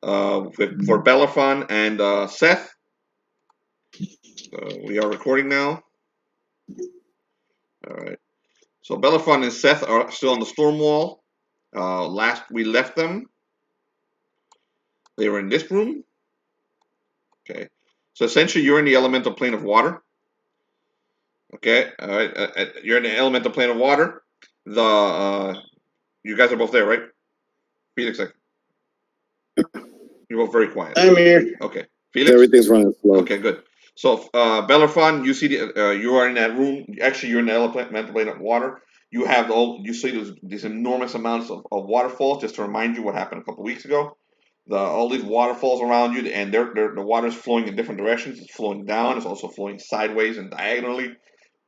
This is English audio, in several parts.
for Belafon and Seth. We are recording now. All right. So Belafon and Seth are still on the storm wall. Last we left them, they were in this room. Okay. So essentially, you're in the elemental plane of water. Okay. All right. You're in the elemental plane of water. You guys are both there, right? Felix, you're both very quiet. I'm here. Okay. Felix? Everything's running slow. Okay, good. So, Belafon, you see you are in that room. Actually, you're in the elemental plane of water. You see these enormous amounts of waterfalls. Just to remind you what happened a couple weeks ago. All these waterfalls around you, and the water is flowing in different directions. It's flowing down. It's also flowing sideways and diagonally.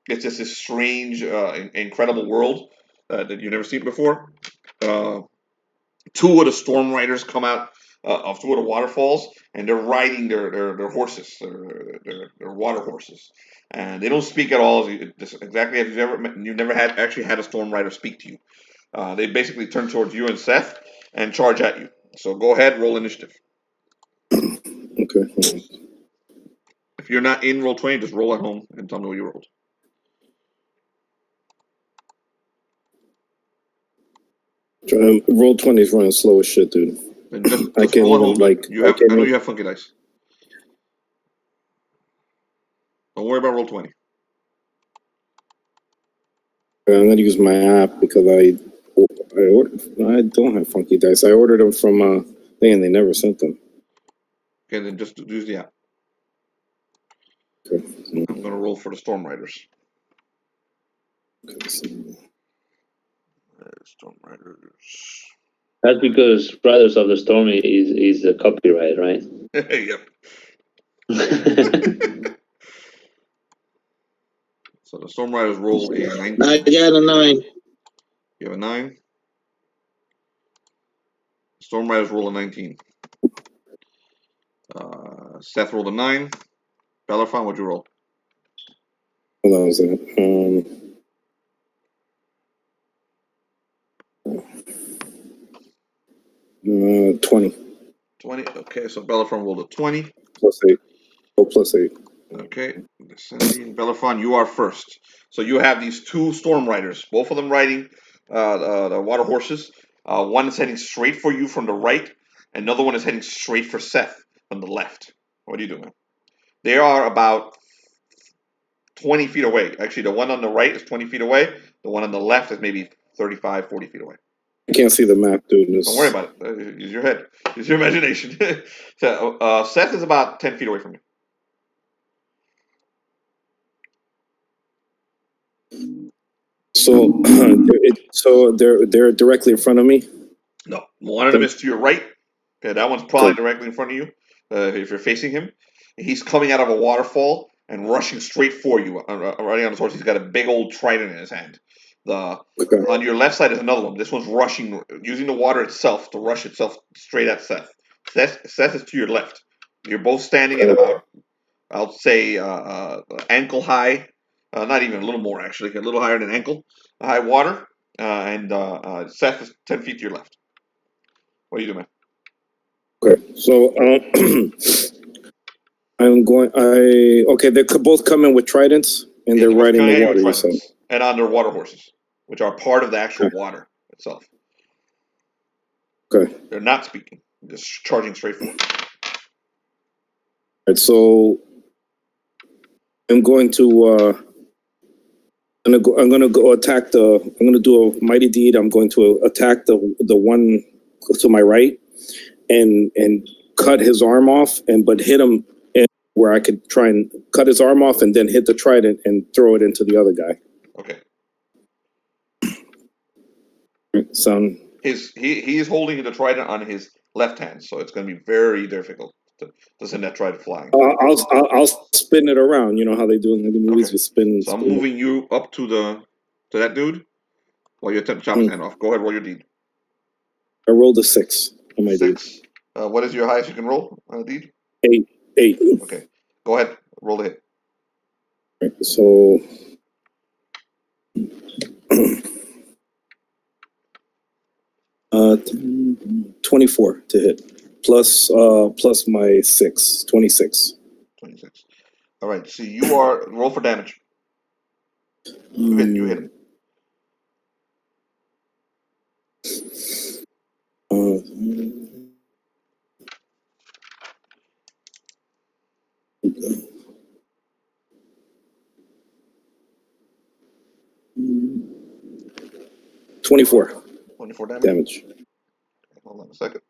It's just this strange, incredible world that you've never seen before. Two of the storm riders come out of two of the waterfalls, and they're riding their horses, their water horses, and they don't speak at all. Exactly as you've never actually had a storm rider speak to you. They basically turn towards you and Seth and charge at you. So go ahead, roll initiative. Okay. If you're not in Roll20, just roll at home and tell me what you rolled. Roll20 is running slow as shit, dude. Just I can't roll at even home. I know you have funky dice. Don't worry about Roll20. I'm gonna use my app because I don't have funky dice. I ordered them from thing and they never sent them. Okay, then just use the app. Okay. I'm gonna roll for the Storm Riders. Okay, Storm Riders. That's because Brothers of the Storm is a copyright, right? Yep. So the Storm Riders roll a 19. I got a 9. You have a 9. Storm Riders roll a 19. Seth rolled a 9. Belafon, what'd you roll? Hold on a second. 20. 20. Okay, so Belafon rolled a 20. Plus 8. Oh, plus 8. Okay, descending. Belafon, you are first. So you have these two Storm Riders, both of them riding the water horses. One is heading straight for you from the right, and another one is heading straight for Seth from the left. What are you doing? They are about 20 feet away. Actually, the one on the right is 20 feet away. The one on the left is maybe 35, 40 feet away. I can't see the map, dude. Don't worry about it. Use your head. Use your imagination. So, Seth is about 10 feet away from you. So they're directly in front of me. No, one of them is to your right. Okay, that one's probably directly in front of you. If you're facing him, he's coming out of a waterfall and rushing straight for you. Riding on his horse, he's got a big old trident in his hand. On your left side is another one. This one's rushing, using the water itself to rush itself straight at Seth. Seth is to your left. You're both standing at about, I'll say, ankle high. Not even, a little more actually, a little higher than ankle high water. And Seth is 10 feet to your left. What do you do, man? Okay, so they're both coming with tridents and they're riding the water, you said. And on their water horses, which are part of the actual water itself. Okay. They're not speaking, just charging straight forward. Alright, so I'm going to attack I'm gonna do a mighty deed. I'm going to attack the one to my right and cut his arm off but hit him where I could try and cut his arm off and then hit the trident and throw it into the other guy. Okay. He's holding the trident on his left hand, so it's going to be very difficult to send that trident flying. I'll spin it around. You know how they do in the movies with spin. So I'm moving you up to that dude while you attempt to chop his hand off. Go ahead, roll your deed. I rolled a 6 on my 6. What is your highest you can roll on a deed? 8. Okay. Go ahead. Roll the hit. Right, so 24 to hit. plus my 26. 26. All right. So you are roll for damage. You hit him. 24 24 damage. Hold on a second.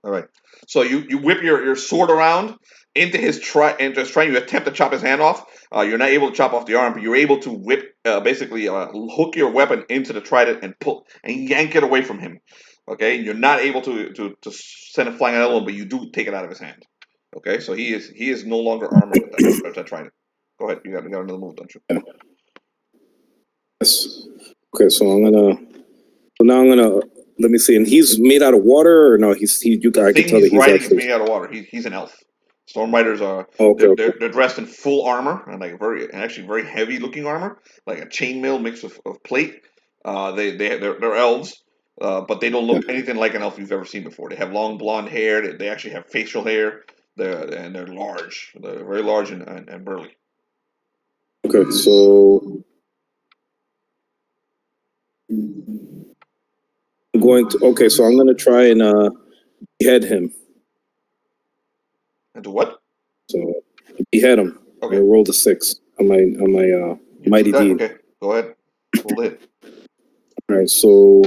All right. So you whip your sword around into his trident. You attempt to chop his hand off. You're not able to chop off the arm, but you're able to whip, basically hook your weapon into the trident and pull and yank it away from him. Okay. You're not able to send it flying out alone, but you do take it out of his hand. Okay. So he is no longer armored with that trident. Go ahead. You got another move, don't you? Yeah. Yes. Okay. So now I'm gonna. Let me see. And he's made out of water, or no? I can tell that he's riding is actually made out of water. He's an elf. Storm riders are they're dressed in full armor and like actually very heavy looking armor, like a chainmail mixed of plate. They're elves, but they don't look anything like an elf you've ever seen before. They have long blonde hair. They actually have facial hair. They're large. They're very large and burly. Okay, so I'm going to try and behead him. And do what? So behead him. Okay. I rolled a 6 on my mighty deed. Okay, go ahead. Roll it. All right, so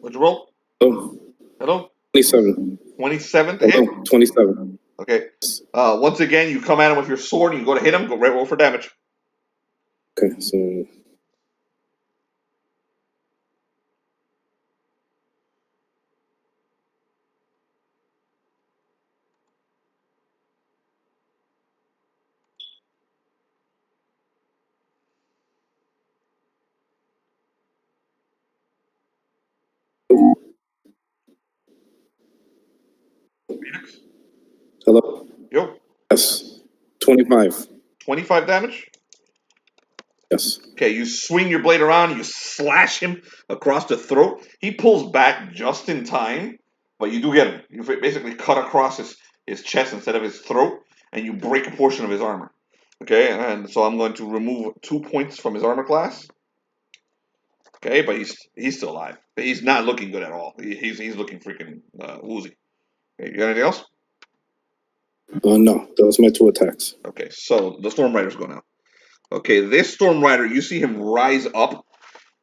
What'd you roll? Hello? 27. 27 to hit? 27. Okay. Once again, you come at him with your sword and you go to hit him. Go right roll for damage. Okay, so Phoenix? hello. Yo. Yes, 25. 25 damage? Yes. Okay, you swing your blade around, you slash him across the throat. He pulls back just in time, but you do get him. You basically cut across his chest instead of his throat, and you break a portion of his armor. Okay, and so I'm going to remove 2 points from his armor class. Okay, but he's still alive. He's not looking good at all. He's looking freaking woozy. Okay, you got anything else? No, that was my 2 attacks. Okay, so the Storm Rider's go now. Okay, this Storm Rider, you see him rise up.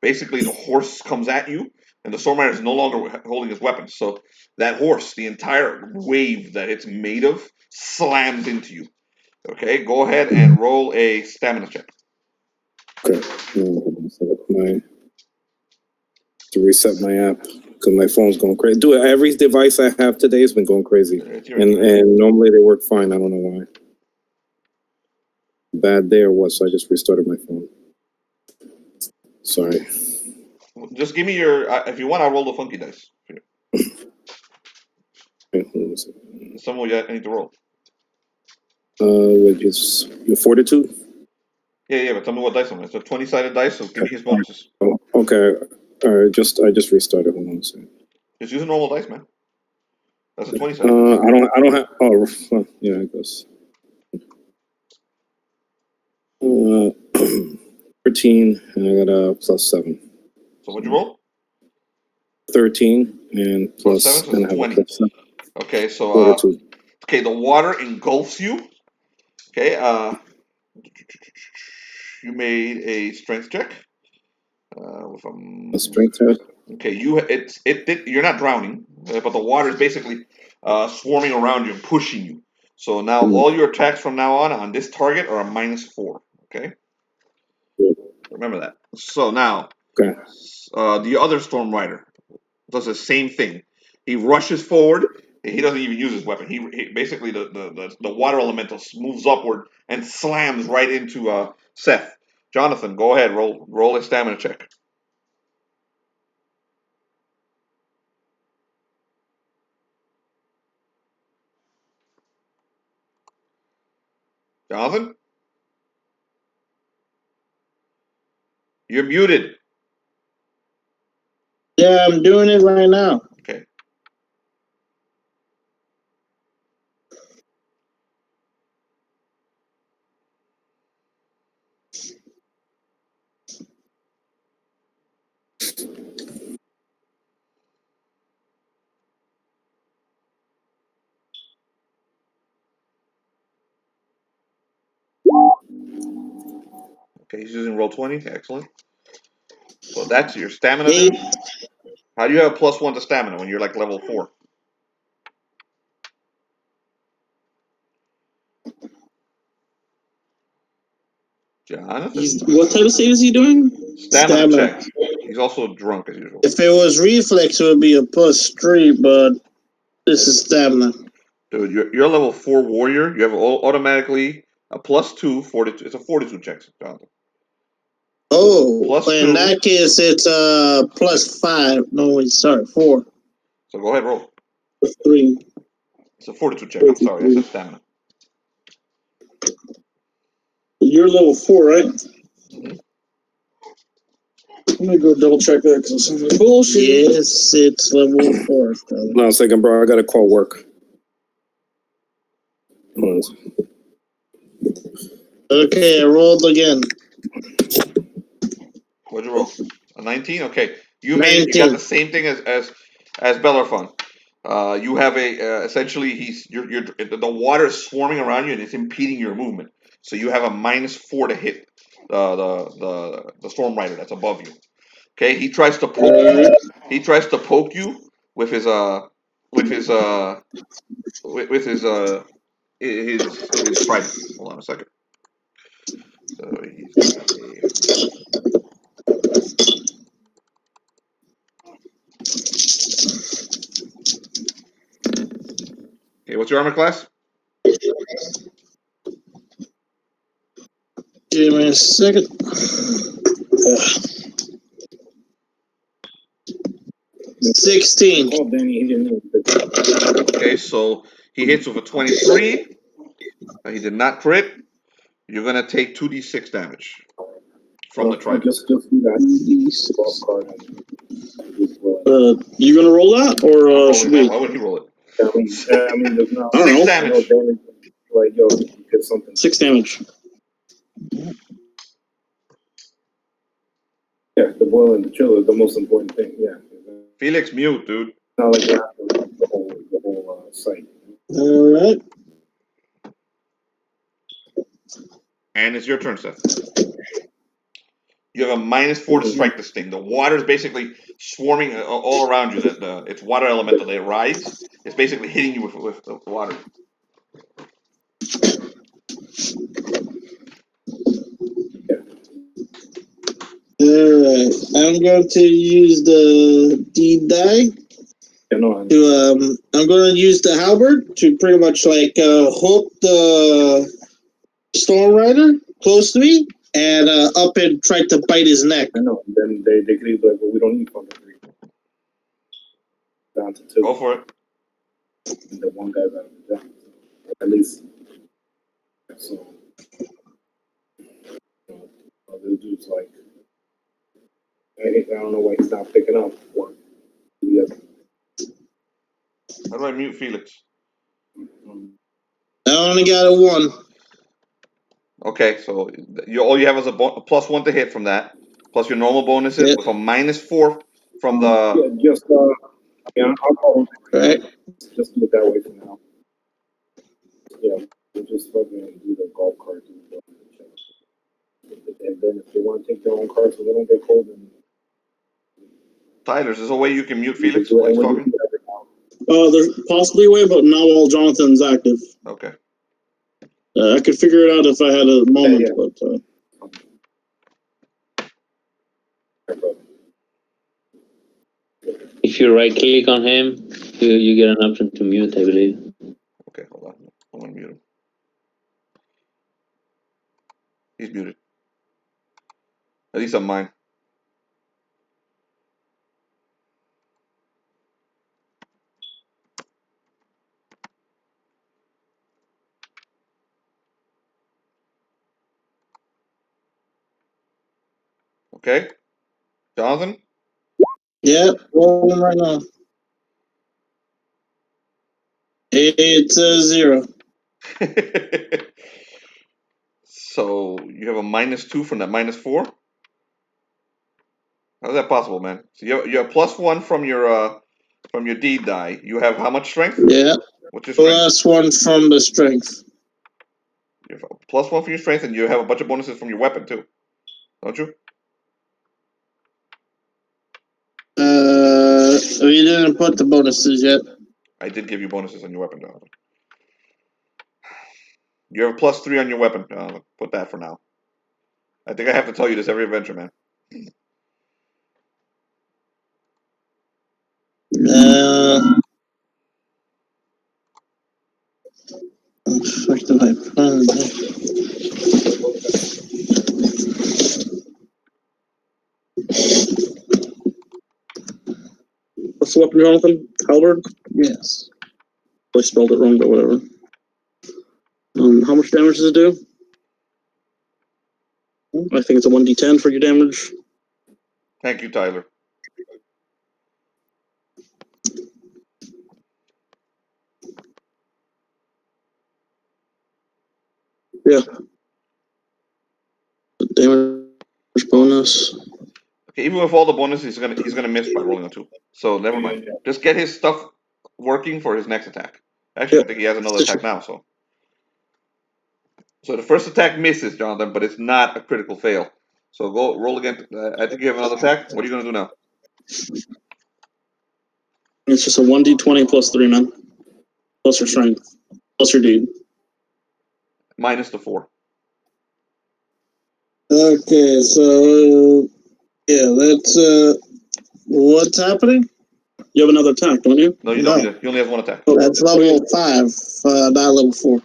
Basically, the horse comes at you, and the Storm Rider is no longer holding his weapon. So that horse, the entire wave that it's made of, slams into you. Okay, go ahead and roll a stamina check. Okay. To reset my app because my phone's going crazy. Dude, every device I have today has been going crazy, and normally they work fine. I don't know why. Bad day or what? So I just restarted my phone. Sorry. Just give me your. If you want, I'll roll the funky dice. Someone I need to roll. Which is your fortitude? Yeah, but tell me what dice I'm on. It's a 20-sided dice, so give me his bonuses. Oh, okay. All right, I just restarted. Hold on a second. Just use a normal dice, man. That's a 20-sided. I don't have. Oh, yeah, I guess. 13, and I got a +7. So what'd you roll? 13 and plus 7, so it's 20. Okay, so fortitude. Okay, the water engulfs you. Okay, you made a strength check. A strength check. Okay, you're not drowning, but the water is basically swarming around you and pushing you. So now all your attacks from now on this target are a -4. Okay, remember that. So now, the other Storm Rider does the same thing. He rushes forward. He doesn't even use his weapon. He basically the water elemental moves upward and slams right into Seth. Jonathan, go ahead. Roll a stamina check. Jonathan? You're muted. Yeah, I'm doing it right now. Okay. Okay, he's using roll 20. Excellent. So that's your stamina then? How do you have a +1 to stamina when you're like level 4? Jonathan? What type of save is he doing? Stamina check. He's also drunk as usual. If it was reflex, it would be a +3, but this is stamina. Dude, you're a level 4 warrior. You have automatically a +2 42. It's a 42 check, Jonathan. Oh, +2. in that case, it's +5. No, wait, sorry, 4. So go ahead, roll. 3. It's a 42 check. I'm sorry, I said stamina. You're level 4, right? Mm-hmm. Let me go double check that because it's something bullshit. Yes, it's level 4. No, second, bro. I gotta call work. Okay, I rolled again. What'd you roll? A 19? Okay. You made it. You got the same thing as Bellerfun. You have essentially you're the water is swarming around you and it's impeding your movement. So you have a -4 to hit the storm rider that's above you. Okay, he tries to poke you. He tries to poke you with his trident. Hold on a second. So he's got a. Okay, what's your armor class? Give me a second. 16. Oh, Danny, he didn't. Okay, so he hits with a 23. He did not crit. You're gonna take 2d6 damage from the trident. Just do that. You gonna roll that or should we? Why would he roll it? I mean, there's no. I don't know. 6 damage. Like, yo, you get something. 6 damage. Yeah, the boil and the chill is the most important thing. Yeah. Felix, mute, dude. Not like the whole site. All right. And it's your turn, Seth. You have a -4 to strike this thing. The water is basically swarming all around you. It's water elemental. It rides. It's basically hitting you with the water. Alright. I'm going to use the D die. I'm going to use the halberd to pretty much like hook the storm rider close to me and up and try to bite his neck. I know. Then they could be like, well, we don't need fucking 3. Down to 2. Go for it. And the one guy's out of the job. At least. So. This dude's like, I don't know why he's not picking up. One. The other. How do I mute Felix? I only got a 1. Okay, so all you have is a +1 to hit from that, plus your normal bonuses with a -4 from the. Yeah, just I'll call right. Just do it that way for now. Yeah, we'll just fucking do the golf cart. And then if they want to take their own cars so they don't get cold, then. Tyler, there's a way you can mute Felix while he's talking? There's possibly a way, but not while Jonathan's active. Okay. I could figure it out if I had a moment, but. If you right click on him, you get an option to mute, I believe. Okay, hold on. I'm gonna mute him. He's muted. At least on mine. Okay, Jonathan. Yeah, rolling right now. It's 0. So you have a -2 from that -4. How's that possible, man? So you have +1 from your deed die. You have how much strength? Yeah, What's your strength? +1 from the strength. You have +1 for your strength, and you have a bunch of bonuses from your weapon too, don't you? We didn't put the bonuses yet. I did give you bonuses on your weapon, Jonathan. You have a +3 on your weapon. Put that for now. I think I have to tell you this every adventure, man. Fuck did I plan? What's the weapon, Jonathan? Halberd? Yes. I spelled it wrong, but whatever. How much damage does it do? I think it's a 1d10 for your damage. Thank you, Tyler. Yeah. Damage bonus. Okay, even with all the bonuses, he's gonna miss by rolling a 2. So never mind. Just get his stuff working for his next attack. Actually, I think he has another attack now. So the first attack misses, Jonathan, but it's not a critical fail. So go roll again. I think you have another attack. What are you gonna do now? It's just a 1d20 +3, man. Plus your strength. Plus your deed. -4. Okay, so yeah, that's what's happening? You have another attack, don't you? No, you No. don't. He only has one attack. That's level 5, not level 4.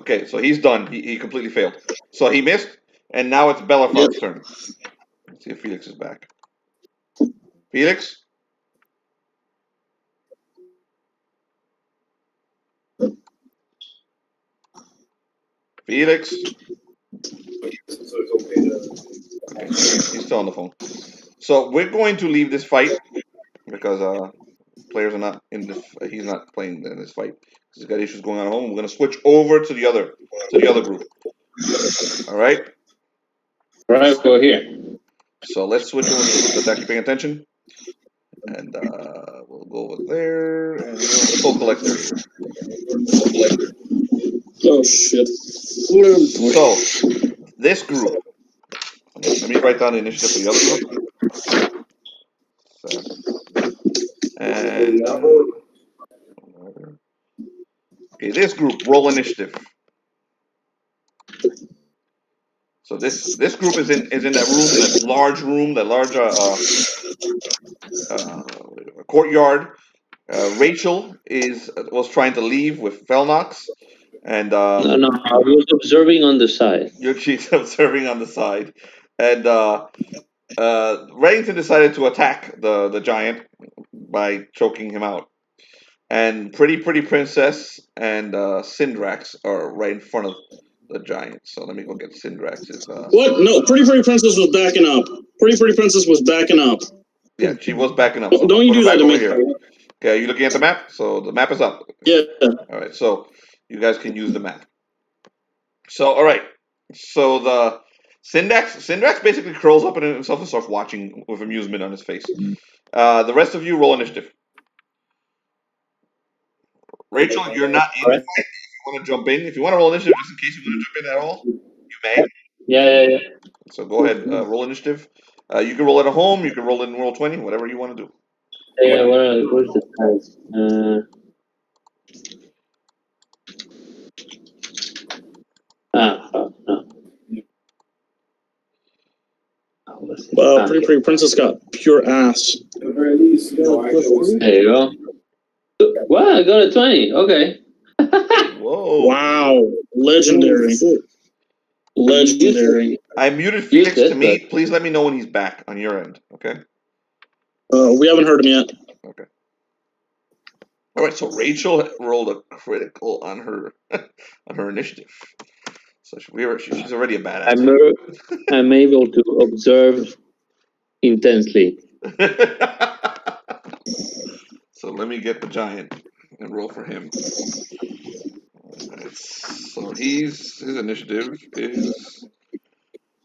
Okay, so he's done. He completely failed. So he missed, and now it's Bellefar's turn. Let's see if Felix is back. Felix? Felix? Okay, he's still on the phone. So we're going to leave this fight because players are not in this. He's not playing in this fight because he's got issues going on at home. We're going to switch over to the other group. All right. All right, go here. So let's switch over to the group that's actually paying attention, and we'll go over there, and we'll go collect there. Oh, shit. So this group. Let me write down the initiative for the other group. And okay, this group roll initiative. So this group is in that large courtyard. Rachel was trying to leave with Felnox, and No, I was observing on the side. she's observing on the side, and Reddington decided to attack the giant by choking him out. And Pretty Princess and Syndrax are right in front of the giant. So let me go get Syndrax's. What? No, Pretty Princess was backing up. Pretty Princess was backing up. Yeah, she was backing up. So Don't you do that to me. here. Okay, are you looking at the map? So the map is up. Yeah. All right, so you guys can use the map. So all right, so the Syndrax basically curls up in himself and starts watching with amusement on his face. The rest of you roll initiative. Rachel, you're not in the fight. If you want to jump in, if you want to roll initiative, just in case you want to jump in at all, you may. Yeah. So go ahead, roll initiative. You can roll it at home. You can roll it in Roll20, whatever you want to do. Yeah, where's the dice? No. Well, Pretty Princess got pure ass. There you go. Wow, I got a 20. Okay. Whoa. Wow. Legendary. Legendary. I muted You Phoenix to said me. that. Please let me know when he's back on your end. Okay. We haven't heard him yet. Okay. All right. So Rachel rolled a critical on her on her initiative. So she's already a badass. I'm able to observe intensely. So let me get the giant and roll for him. Alright, so his initiative is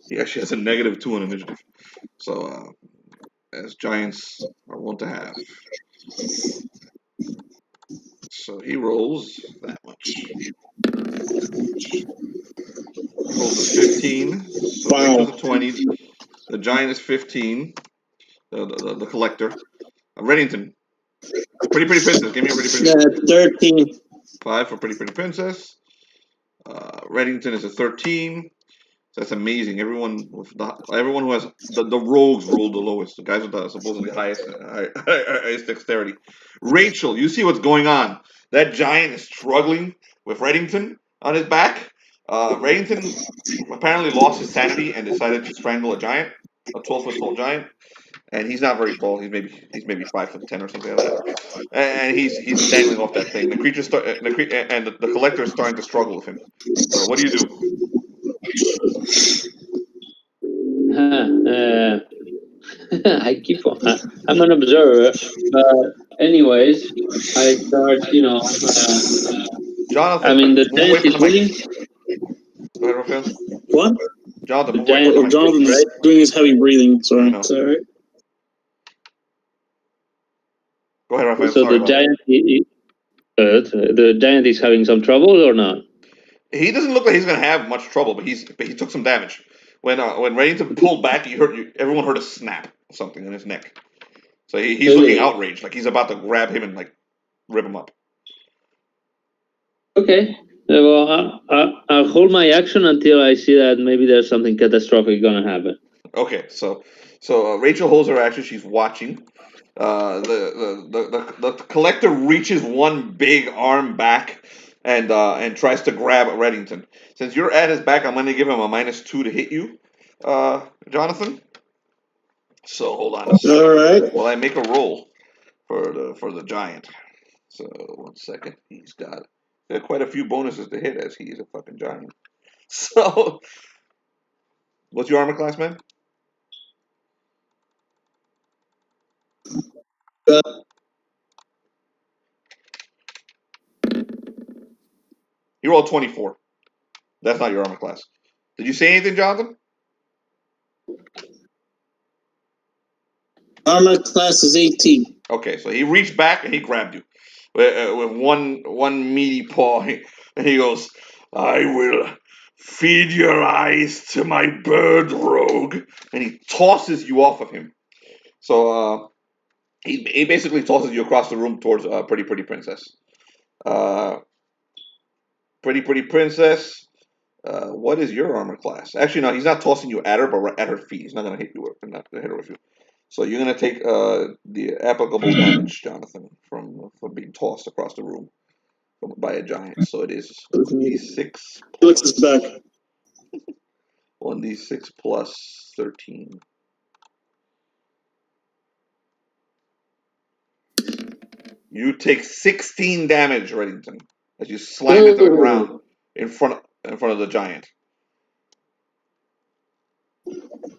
he actually has a -2 on initiative. So as giants are wont to have. So he rolls that much. Rolls a 15. So Wow. Rachel's a 20. The giant is 15. The collector. Reddington. Pretty Princess. Give me a Pretty Princess. 13. 5 for Pretty Princess. Reddington is a 13. So that's amazing. Everyone who has the rogues rolled the lowest. The guys with the supposedly highest dexterity. Rachel, you see what's going on. That giant is struggling with Reddington on his back. Reddington apparently lost his sanity and decided to strangle a giant, a 12-foot tall giant. And he's not very tall. He's maybe 5'10" or something like that. And he's dangling off that thing. The creature and the collector is starting to struggle with him. So what do you do? I keep on. I'm an observer. Anyways, I start. Jonathan, The move away giant from is the breathing. mic. Go ahead, Raphael. What? Jonathan, The move away from giant the is mic. breathing, Jonathan's right? doing his heavy breathing. Sorry. I know. It's all right. Go ahead, Raphael. So Sorry the about that. the giant is having some trouble or not? He doesn't look like he's going to have much trouble, but he took some damage. When Reddington pulled back, everyone heard a snap, something in his neck. So he's looking outraged, like he's about to grab him and like rip him up. Okay. Well, I'll hold my action until I see that maybe there's something catastrophic gonna happen. Okay, so Rachel holds her action. She's watching. The collector reaches one big arm back and tries to grab Reddington. Since you're at his back, I'm going to give him a -2 to hit you, Jonathan. So hold on a second. All right. While I make a roll for the giant. So 1 second. He's got quite a few bonuses to hit as he's a fucking giant. So what's your armor class, man? You rolled 24. That's not your armor class. Did you say anything, Jonathan? Armor class is 18. Okay, so he reached back and he grabbed you with one meaty paw, and he goes, "I will feed your eyes to my bird, rogue," and he tosses you off of him. So he basically tosses you across the room towards Pretty Princess. Pretty Princess. What is your armor class? Actually, no, he's not tossing you at her, but at her feet. He's not going to hit you. Not going to hit her with you. So you're going to take the applicable damage, Jonathan, from being tossed across the room by a giant. So it is 1d6 Felix is back. 1d6 plus 13. You take 16 damage, Reddington, as you slam into the ground in front of the giant.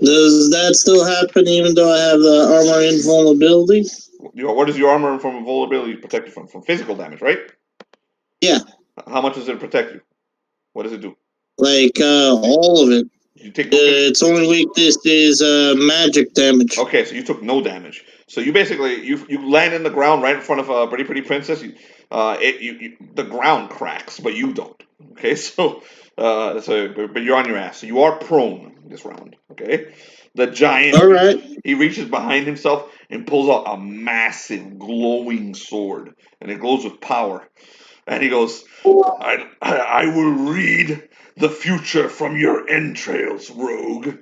Does that still happen even though I have the armor invulnerability? What does your armor from vulnerability protect you from? From physical damage, right? Yeah. How much does it protect you? What does it do? Like all of it. You take Its only weakness is magic damage. Okay, so you took no damage. So you basically you land in the ground right in front of a Pretty Princess. The ground cracks, but you don't. Okay, so but you're on your ass. So you are prone this round. Okay, the giant. All right. He reaches behind himself and pulls out a massive glowing sword, and it glows with power. And he goes, I will read the future from your entrails, rogue.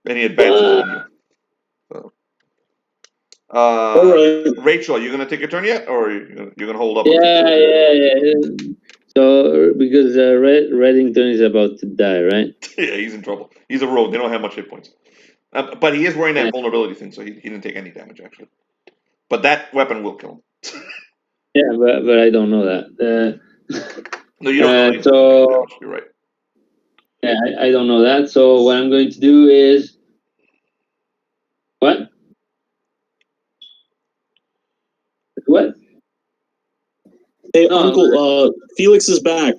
And he advances on you. So, All right. Rachel, are you gonna take your turn yet, or you're gonna hold up? Yeah. So because Reddington is about to die, right? Yeah, he's in trouble. He's a rogue. They don't have much hit points. But he is wearing that Yeah. vulnerability thing, so he didn't take any damage, actually. But that weapon will kill him. Yeah, but I don't know that. No, you don't know anything so damage. You're right. yeah, I don't know that. So what I'm going to do is what? What? Hey, No, Uncle, Felix is back.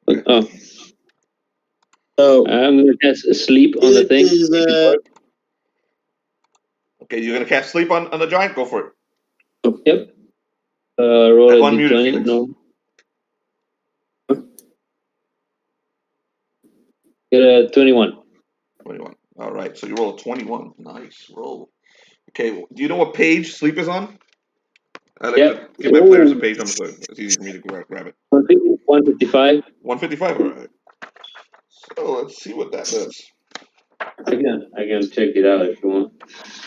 Oh, Oh, I'm gonna cast sleep on the thing. Okay, you're gonna cast sleep on the giant. Go for it. Yep. Roll I've a unmuted d20. Felix. No. Get a 21. 21. All right, so you roll a 21. Nice roll. Okay, do you know what page sleep is on? I like to give my players a page number so it's easy for me to grab it. 155. 155. All right. So let's see what that does. I can check it out if you want.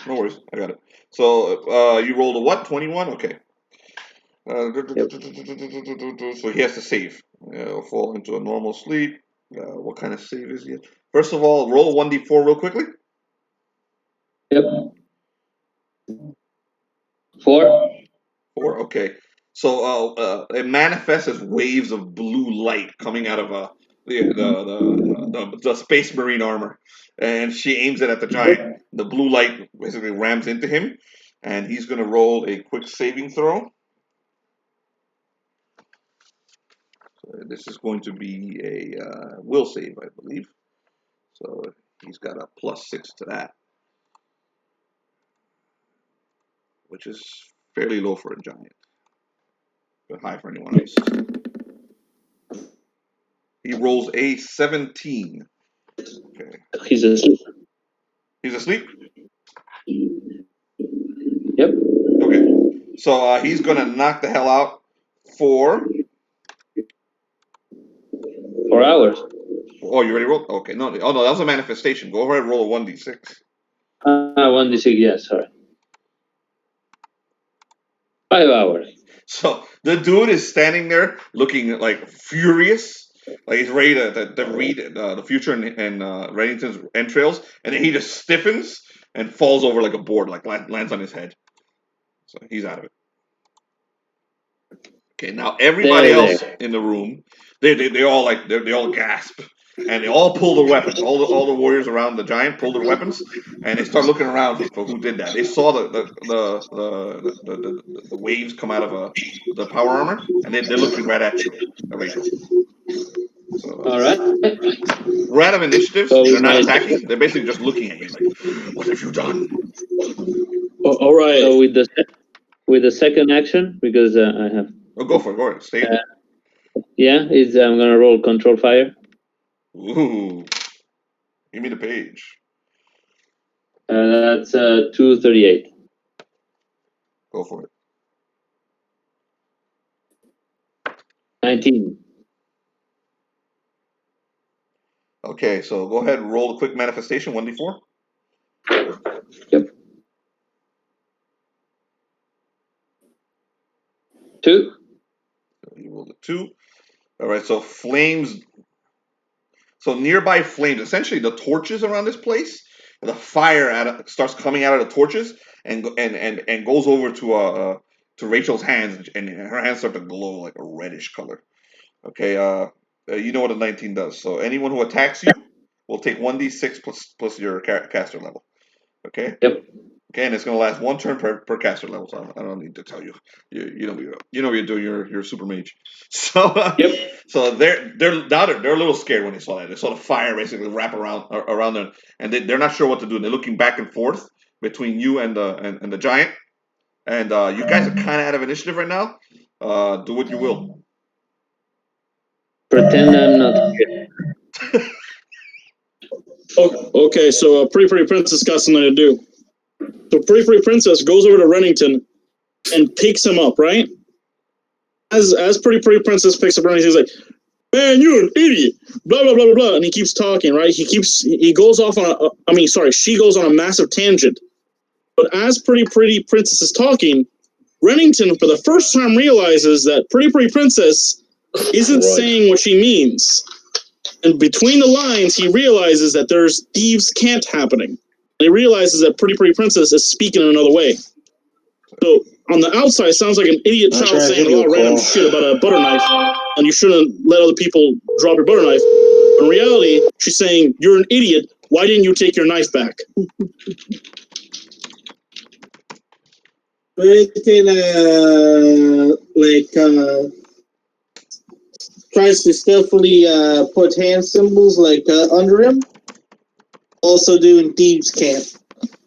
No worries, I got it. So you rolled a what? 21. Okay. So he has to save. He'll fall into a normal sleep. What kind of save is he? First of all, roll a 1d4 real quickly. Yep. 4. 4. Okay. So it manifests as waves of blue light coming out of the Space Marine armor, and she aims it at the giant. The blue light basically rams into him, and he's going to roll a quick saving throw. This is going to be a will save, I believe. So he's got a +6 to that, which is fairly low for a giant, but high for anyone else. He rolls a 17. Okay. He's asleep. He's asleep? Yep. Okay. So he's going to knock the hell out for... 4 hours. Oh, you already rolled? Okay. No, that was a manifestation. Go ahead and roll a 1d6. 1d6, yes, sorry. 5 hours. So the dude is standing there looking like furious. Like he's ready to read the future in Reddington's entrails, and then he just stiffens and falls over like a board, like lands on his head. So he's out of it. Okay, now everybody else in the room, they all gasp, and they all pull their weapons. All the warriors around the giant pull their weapons, and they start looking around for who did that. They saw the waves come out of the power armor, and they're looking right at you, Rachel. So, All right. we're out of initiatives. So They're not attacking. They're basically just looking at you like, "What have you done?" all right. So with the second action, because I have. Oh, go for it. Go ahead. Stay. Yeah, I'm gonna roll control fire. Ooh, give me the page. That's 238. Go for it. 19. Okay, so go ahead and roll a quick manifestation, 1d4. Yep. 2. So you rolled a 2. All right, so flames. So nearby flames, essentially the torches around this place, the fire starts coming out of the torches and goes over to Rachel's hands, and her hands start to glow like a reddish color. Okay, you know what a 19 does. So anyone who attacks you will take 1d6 plus your caster level. Okay. Yep. Okay, and it's going to last 1 turn per caster level. So I don't need to tell you. You know what you're doing. You're a super mage. So Yep. so they're a little scared when they saw that. They saw the fire basically wrap around them, and they're not sure what to do. They're looking back and forth between you and the giant. And you guys are kind of out of initiative right now. Do what you will. Pretend I'm not here. Okay, so Pretty Princess got something to do. So Pretty Princess goes over to Reddington and picks him up, right? As Pretty Princess picks up Reddington, he's like, "Man, you're an idiot!" Blah blah blah blah blah, and he keeps talking, right? He goes off on she goes on a massive tangent. But as Pretty Princess is talking, Reddington for the first time realizes that Pretty Princess isn't saying what she means. And between the lines, he realizes that there's thieves' cant happening. And he realizes that Pretty Pretty Princess is speaking in another way. So on the outside, it sounds like an idiot child saying a lot of random shit about a butter knife, and you shouldn't let other people drop your butter knife. But in reality, she's saying, you're an idiot. Why didn't you take your knife back? Tries to stealthily put hand symbols under him. Also doing thieves' camp.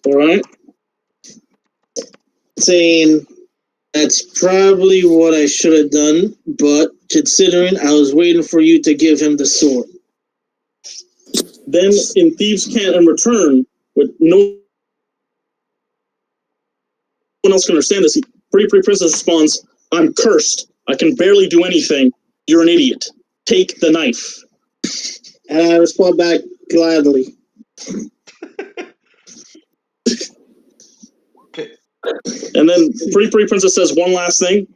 All right. Saying that's probably what I should have done, but considering I was waiting for you to give him the sword. Then in Thieves' Cant in return, with no one else can understand this, Pretty Pretty Princess responds, I'm cursed. I can barely do anything. You're an idiot. Take the knife. And I respond back gladly. And then Pretty Pretty Princess says one last thing.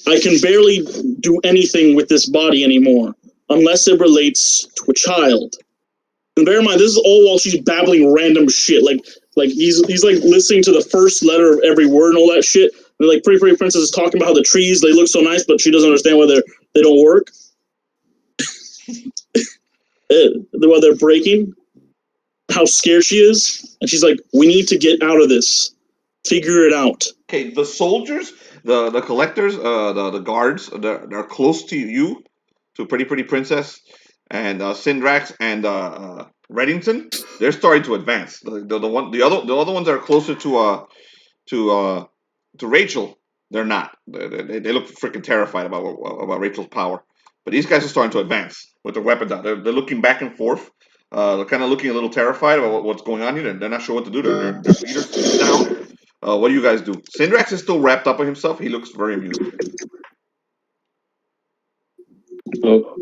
I can barely do anything with this body anymore, unless it relates to a child. And bear in mind, this is all while she's babbling random shit. Like he's like listening to the first letter of every word and all that shit. And like Pretty Pretty Princess is talking about how the trees, they look so nice, but she doesn't understand why they don't work. Why they're breaking. How scared she is. And she's like, we need to get out of this. Figure it out. Okay, the soldiers, the collectors, the guards, they're close to you, to Pretty Pretty Princess, and Syndrax and Reddington. They're starting to advance. The other ones that are closer to Rachel, they're not. They look freaking terrified about Rachel's power. But these guys are starting to advance with their weapons out. They're looking back and forth. They're kind of looking a little terrified about what's going on here. They're not sure what to do. Their leader's down. What do you guys do? Syndrax is still wrapped up in himself. He looks very amused. Oh.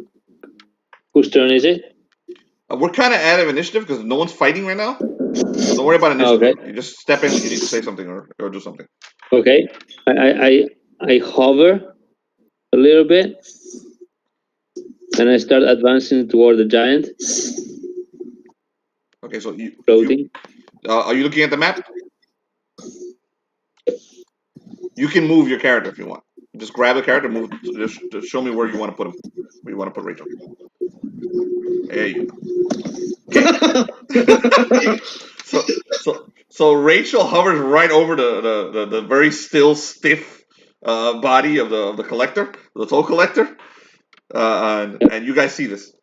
Whose turn is it? We're kind of out of initiative because no one's fighting right now. So don't worry about initiative. Okay. You just step in when you need to say something or do something. Okay. I hover a little bit and I start advancing toward the giant. Okay, so floating. Are you looking at the map? You can move your character if you want. Just grab the character, move. Just show me where you want to put him. Where you want to put Rachel. There you go. So Rachel hovers right over the very still, stiff body of the collector, the toll collector, and you guys see this.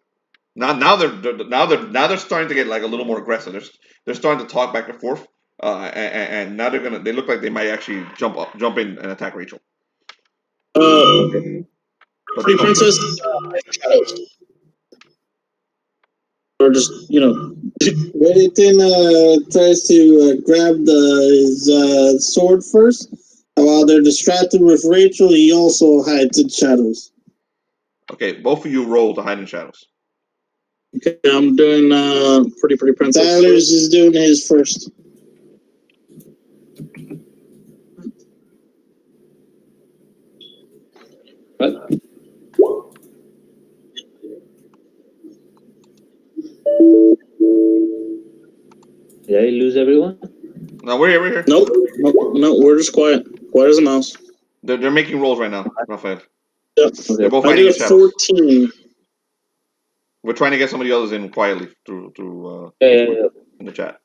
Now they're starting to get like a little more aggressive. They're starting to talk back and forth, and now they look like they might actually jump in and attack Rachel. Pretty Princess, or just Reddington tries to grab his sword first. While they're distracted with Rachel, he also hides in shadows. Okay, both of you roll to hide in shadows. Okay, I'm doing Pretty Princess. Tyler's is doing his first. What? Did I lose everyone? No, we're here. Nope. No, we're just quiet. Quiet as a mouse. They're making rolls right now, Raphael. Yeah. Okay. They're both I hiding in did a shadows. 14. We're trying to get somebody else in quietly through in the chat.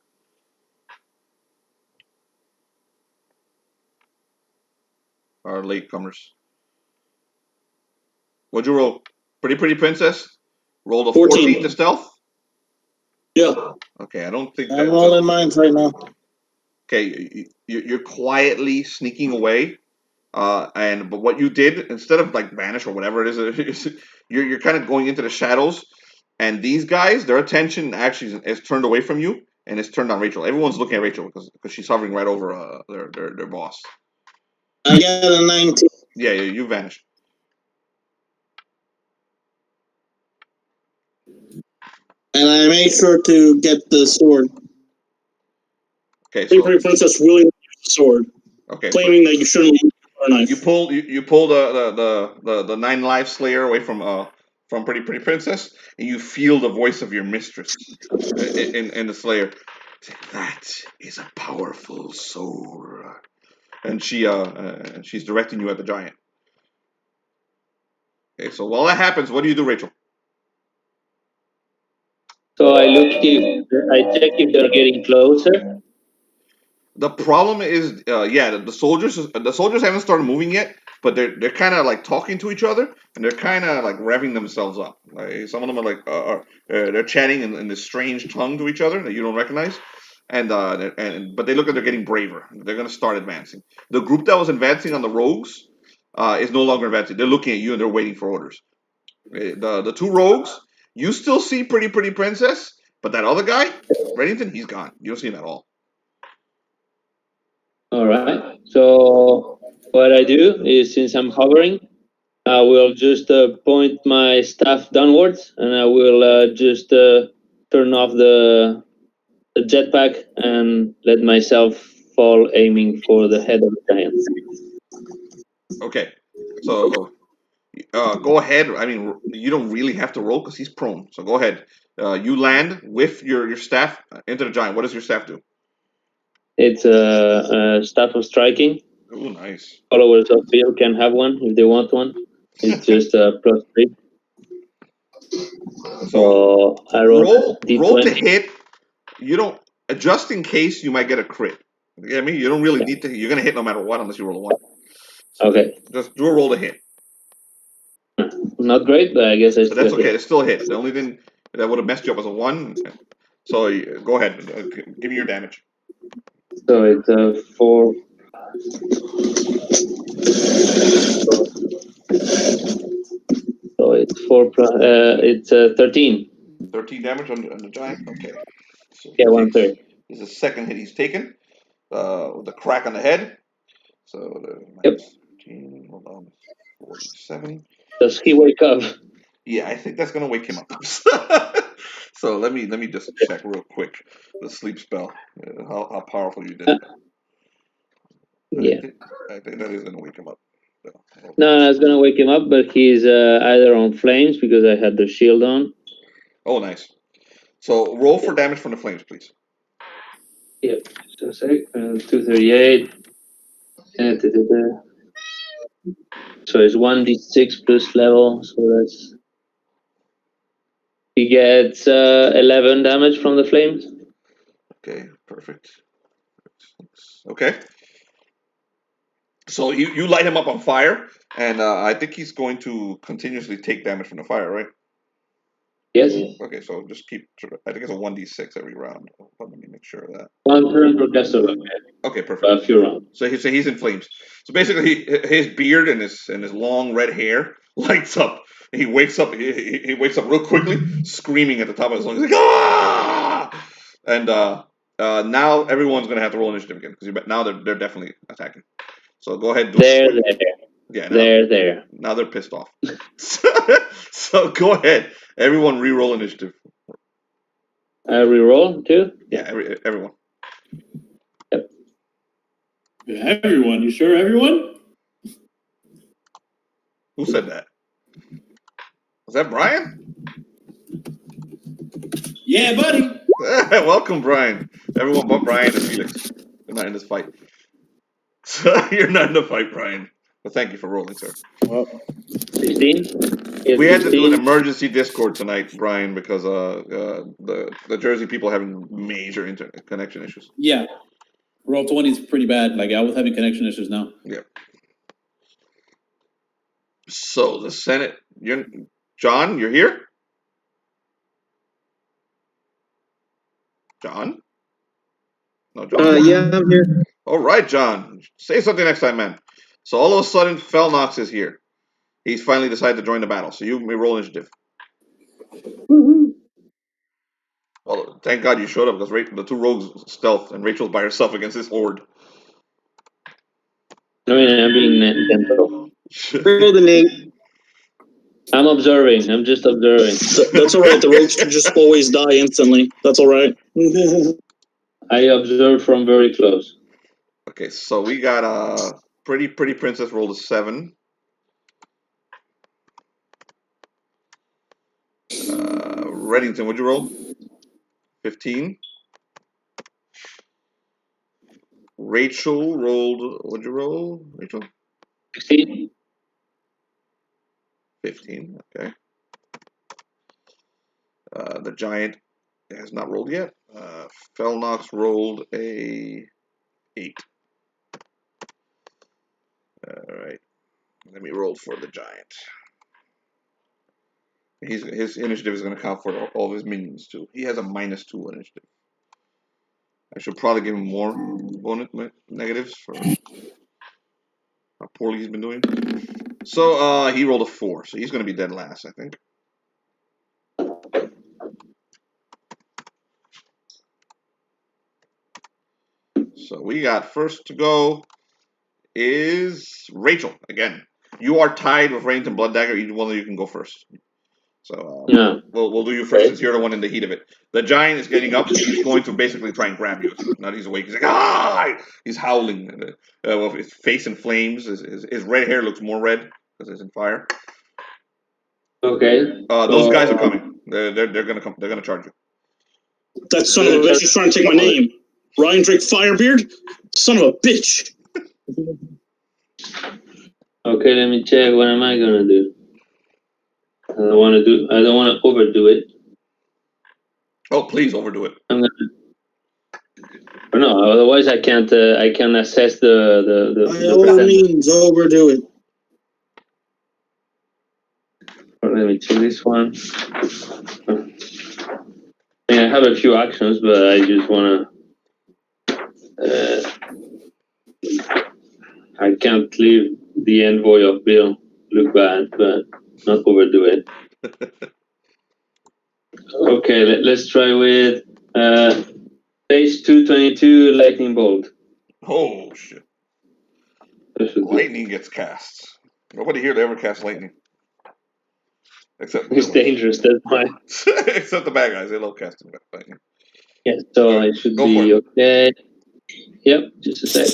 Our latecomers. What'd you roll? Pretty Princess rolled a 14 to stealth. Yeah. Okay, I don't think I'm rolling mines right now. Okay, you're quietly sneaking away, but what you did instead of like vanish or whatever it is, you're kind of going into the shadows, and these guys, their attention actually is turned away from you and it's turned on Rachel. Everyone's looking at Rachel because she's hovering right over their boss. I got a 19. Yeah, you vanished. And I made sure to get the sword. Okay, so Pretty Princess willingly used the sword. Okay, claiming that you shouldn't use knife. You pull the 9 life slayer away from Pretty Princess, and you feel the voice of your mistress in the slayer. That is a powerful soul, and she's directing you at the giant. Okay, so while that happens, what do you do, Rachel? So I check if they're getting closer. The problem is, the soldiers haven't started moving yet, but they're kind of like talking to each other, and they're kind of like revving themselves up. Like some of them are like they're chatting in this strange tongue to each other that you don't recognize, but they look like they're getting braver. They're gonna start advancing. The group that was advancing on the rogues is no longer advancing. They're looking at you and they're waiting for orders. The 2 rogues, you still see Pretty Princess, but that other guy, Reddington, he's gone. You don't see him at all. All right. So what I do is, since I'm hovering, I will just point my staff downwards, and I will just turn off the jetpack and let myself fall, aiming for the head of the giant. Okay, so go ahead. I mean, you don't really have to roll because he's prone. So go ahead. You land with your staff into the giant. What does your staff do? It's a staff of striking. Ooh, nice. Followers of field can have one if they want one. It's just +3. So I roll roll to D20. hit. You don't, just in case you might get a crit. You get me? You don't really need to. You're gonna hit no matter what unless you roll a 1. So Okay. just do a roll to hit. Not great, but I guess I But that's still okay. hit. It's still a hit. The only thing that would have messed you up was a 1. So go ahead. Give me your damage. So it's 4. So it's 4 plus. It's 13. 13 damage on the giant. Okay. So Yeah, 1/3. This is the second hit he's taken. With a crack on the head. So Yep. 13, hold on, 47. Does he wake up? Yeah, I think that's gonna wake him up. So let me just check real quick the sleep spell. How powerful you did it. Yeah. I think that is gonna wake him up. So, No, it's gonna wake him up, but he's either on flames because I had the shield on. Oh, nice. So roll for damage from the flames, please. Yep. So 238. So it's 1d6 plus level. So that's, he gets 11 damage from the flames. Okay, perfect. Okay. So you light him up on fire, and I think he's going to continuously take damage from the fire, right? Yes. Okay, so just keep. I think it's a 1d6 every round. Let me make sure of that. 1 turn per caster. Okay, perfect. A few rounds. So he's in flames. So basically, his beard and his long red hair lights up. He wakes up. He wakes up real quickly, screaming at the top of his lungs, like ah! And now everyone's gonna have to roll initiative again because now they're definitely attacking. So go ahead. There. Yeah. There. Now they're pissed off. So go ahead. Everyone re-roll initiative. I reroll too? Yeah, everyone. Yep. Everyone? You sure, everyone? Who said that? Was that Brian? Yeah, buddy. Welcome, Brian. Everyone but Brian and Felix. You're not in this fight. You're not in the fight, Brian. But thank you for rolling, sir. 15? We had to do an emergency Discord tonight, Brian, because the Jersey people having major internet connection issues. Yeah. Roll 20 is pretty bad. Like, I was having connection issues now. Yep. So the Senate, John, you're here? John? No, John. Yeah, I'm here. All right, John. Say something next time, man. So all of a sudden, Felnox is here. He's finally decided to join the battle. So you may roll initiative. Well, thank God you showed up because the 2 rogues stealth and Rachel's by herself against this horde. I mean, I'm being gentle. Rolled an 8. I'm observing. I'm just observing. That's all right. The rogues can just always die instantly. That's all right. I observe from very close. Okay, so we got Pretty Princess rolled a 7. Reddington, what'd you roll? 15. Rachel rolled. What'd you roll, Rachel? 16. 15. Okay. The giant has not rolled yet. Felnox rolled a 8. All right. Let me roll for the giant. His initiative is going to count for all of his minions too. He has a -2 initiative. I should probably give him more bonus negatives for how poorly he's been doing. So he rolled a 4, so he's going to be dead last, I think. So we got first to go is Rachel again. You are tied with Reddington Blood Dagger. Either one of you can go first. So Yeah. we'll do you first since you're the one in the heat of it. The giant is getting up. He's going to basically try and grab you. Now he's awake. He's like, ah! He's howling. With his face in flames. His red hair looks more red because it's in fire. Okay. Those guys are coming. They're gonna come. They're gonna charge you. That son of a bitch is trying to take my name. Ryan Drake Firebeard? Son of a bitch. Okay, let me check. What am I gonna do? I don't want to overdo it. Oh, please overdo it. I'm gonna. No, otherwise I can't. I can assess the. By all means, overdo it. Let me check this one. I have a few actions, but I just wanna. I can't leave the envoy of Bill look bad, but not overdo it. Okay, let's try with page 222, lightning bolt. Oh shit! Lightning gets cast. Nobody here to ever cast lightning. Except it's dangerous. That's why. Except the bad guys, they love casting lightning. Yeah, so it should be okay. Yep, just a sec.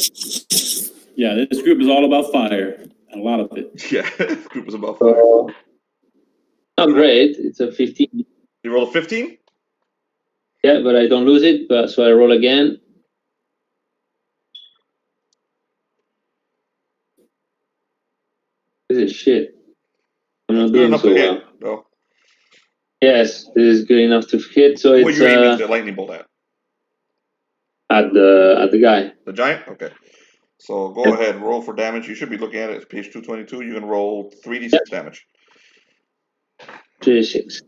Yeah, this group is all about fire. A lot of it. Yeah, this group is about fire. Not great. It's a 15. You roll a 15? Yeah, but I don't lose it. But so I roll again. This is shit. I'm not doing so well. No. Yes, this is good enough to hit. So Where it's you aiming the lightning bolt at? At the guy. The giant? Okay. So go ahead, roll for damage. You should be looking at it. It's page 222. You can roll 3d6 damage. 3d6.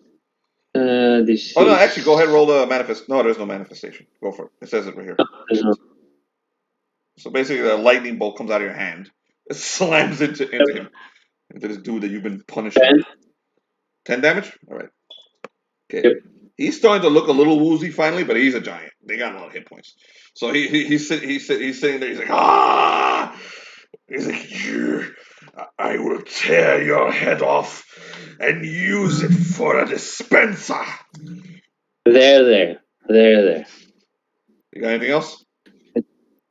This. Oh no, actually, go ahead and roll the manifest. No, there's no manifestation. Go for it. It says it right here. No. So basically, the lightning bolt comes out of your hand. It slams into him. Into this dude that you've been punishing. 10. 10 damage? All right. Okay. Yep. He's starting to look a little woozy finally, but he's a giant. They got a lot of hit points. So he's sitting there. He's like, ah! He's like, I will tear your head off and use it for a dispenser. There. You got anything else?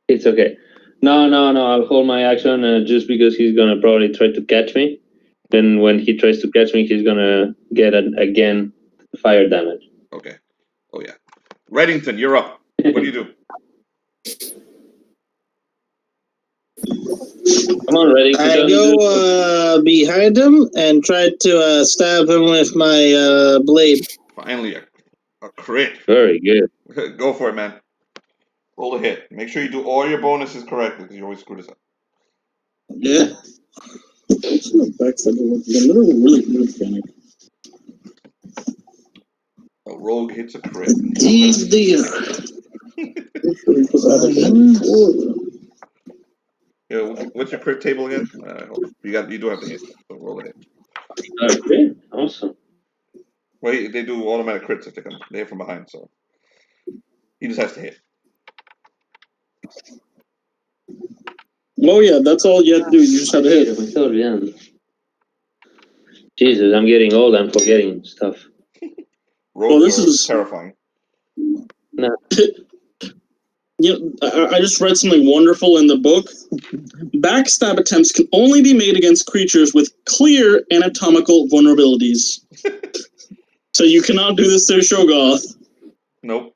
It's okay. No. I'll hold my action just because he's gonna probably try to catch me. Then when he tries to catch me, he's gonna get again fire damage. Okay. Oh yeah. Reddington, you're up. What do you do? Come on, Reddington. I go behind him and try to stab him with my blade. Finally, a crit. Very good. Go for it, man. Roll a hit. Make sure you do all your bonuses correctly because you always screw this up. Yeah. A rogue hits a crit. He's the. Yeah, what's your crit table again? You do have to hit. So roll a hit. Okay, awesome. Well, they do automatic crits if they hit from behind, so he just has to hit. Oh yeah, that's all you have to do. You just have to hit. Jesus, I'm getting old. I'm forgetting stuff. Rogues this is terrifying. No. Yeah, I just read something wonderful in the book. Backstab attempts can only be made against creatures with clear anatomical vulnerabilities. So you cannot do this to Shogoth. Nope.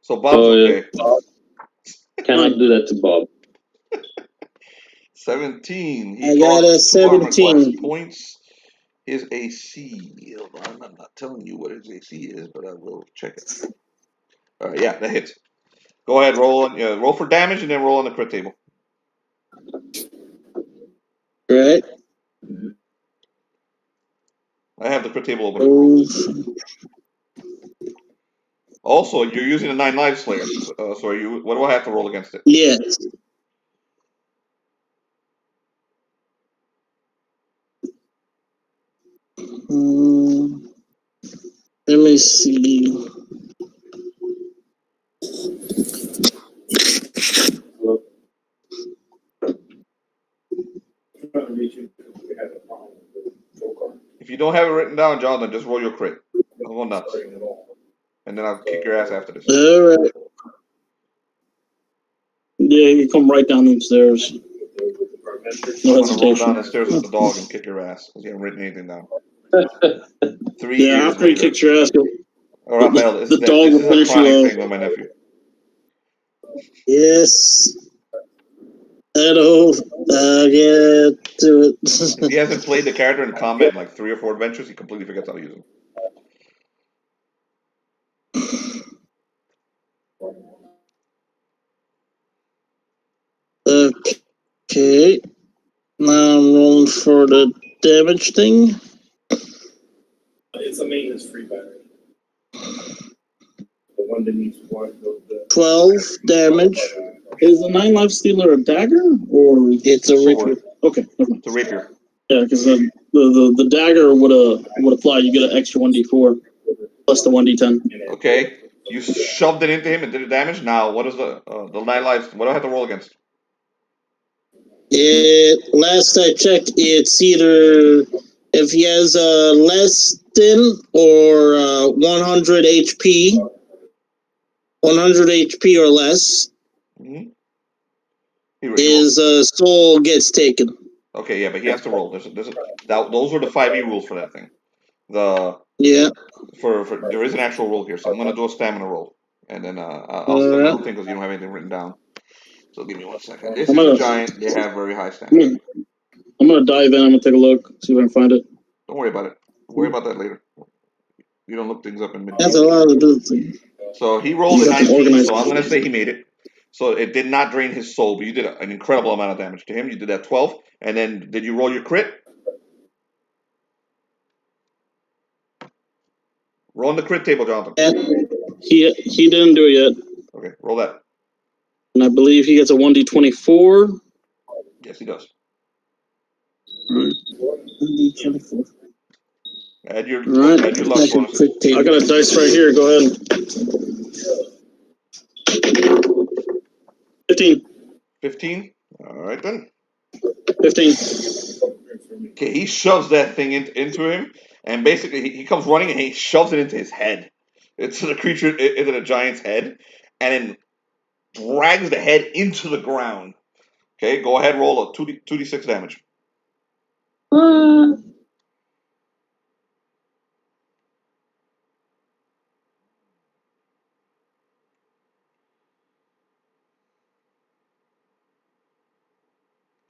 So Bob's okay. Cannot do that to Bob. 17. I got a 17. Points. His AC. Hold on, I'm not telling you what his AC is, but I will check it. All right, yeah, that hits. Go ahead, roll for damage, and then roll on the crit table. Right. I have the crit table open. Also, you're using a 9 life slayer. So are you? What do I have to roll against it? Yes. Let me see. If you don't have it written down, John, then just roll your crit. I'll go nuts. And then I'll kick your ass after this. All right. Yeah, you come right down the stairs. No I'm gonna roll down hesitation. the stairs with the dog and kick your ass because you haven't written anything down. 3 Yeah, years after he later. kicks your ass, Oh, Raphael, this the dog will is a finish you chronic off. thing with my nephew. Yes. Hello. Get to it. If he hasn't played the character in combat in like 3 or 4 adventures, he completely forgets how to use him. Okay. Now I'm rolling for the damage thing. It's a maintenance-free battery. The one that needs one. 12 damage. Is the 9 life stealer a dagger or It's a rapier. Okay, okay. It's a rapier. Yeah, because the dagger would apply. You get an extra 1d4 plus the 1d10. Okay. You shoved it into him and did the damage. Now, what is the 9 lives? What do I have to roll against? Last I checked, it's either if he has less than or 100 HP, 100 HP or less, Mm-hmm. his soul gets taken. Okay, yeah, but he has to roll. Those are the 5e rules for that thing. Yeah. For there is an actual roll here, so I'm gonna do a stamina roll, and then I'll send you the thing because you don't have anything written down. So give me 1 second. This is a giant. They have very high stamina. I'm gonna dive in. I'm gonna take a look, see if I can find it. Don't worry about it. Worry about that later. You don't look things up in mid. That's a lot of ability. So he rolled a You got them 19, organized. so I'm gonna say he made it. So it did not drain his soul, but you did an incredible amount of damage to him. You did that 12, and then did you roll your crit? Roll on the crit table, Jonathan. He didn't do it yet, Okay, roll that. and I believe he gets a 1d24. Yes, he does. Add your Right. luck bonus. I got a dice right here. Go ahead. 15. 15. All right then. 15. Okay, he shoves that thing into him, and basically he comes running and he shoves it into his head. It's the creature into the giant's head, and then drags the head into the ground. Okay, go ahead, roll a 2d6 damage. Uh,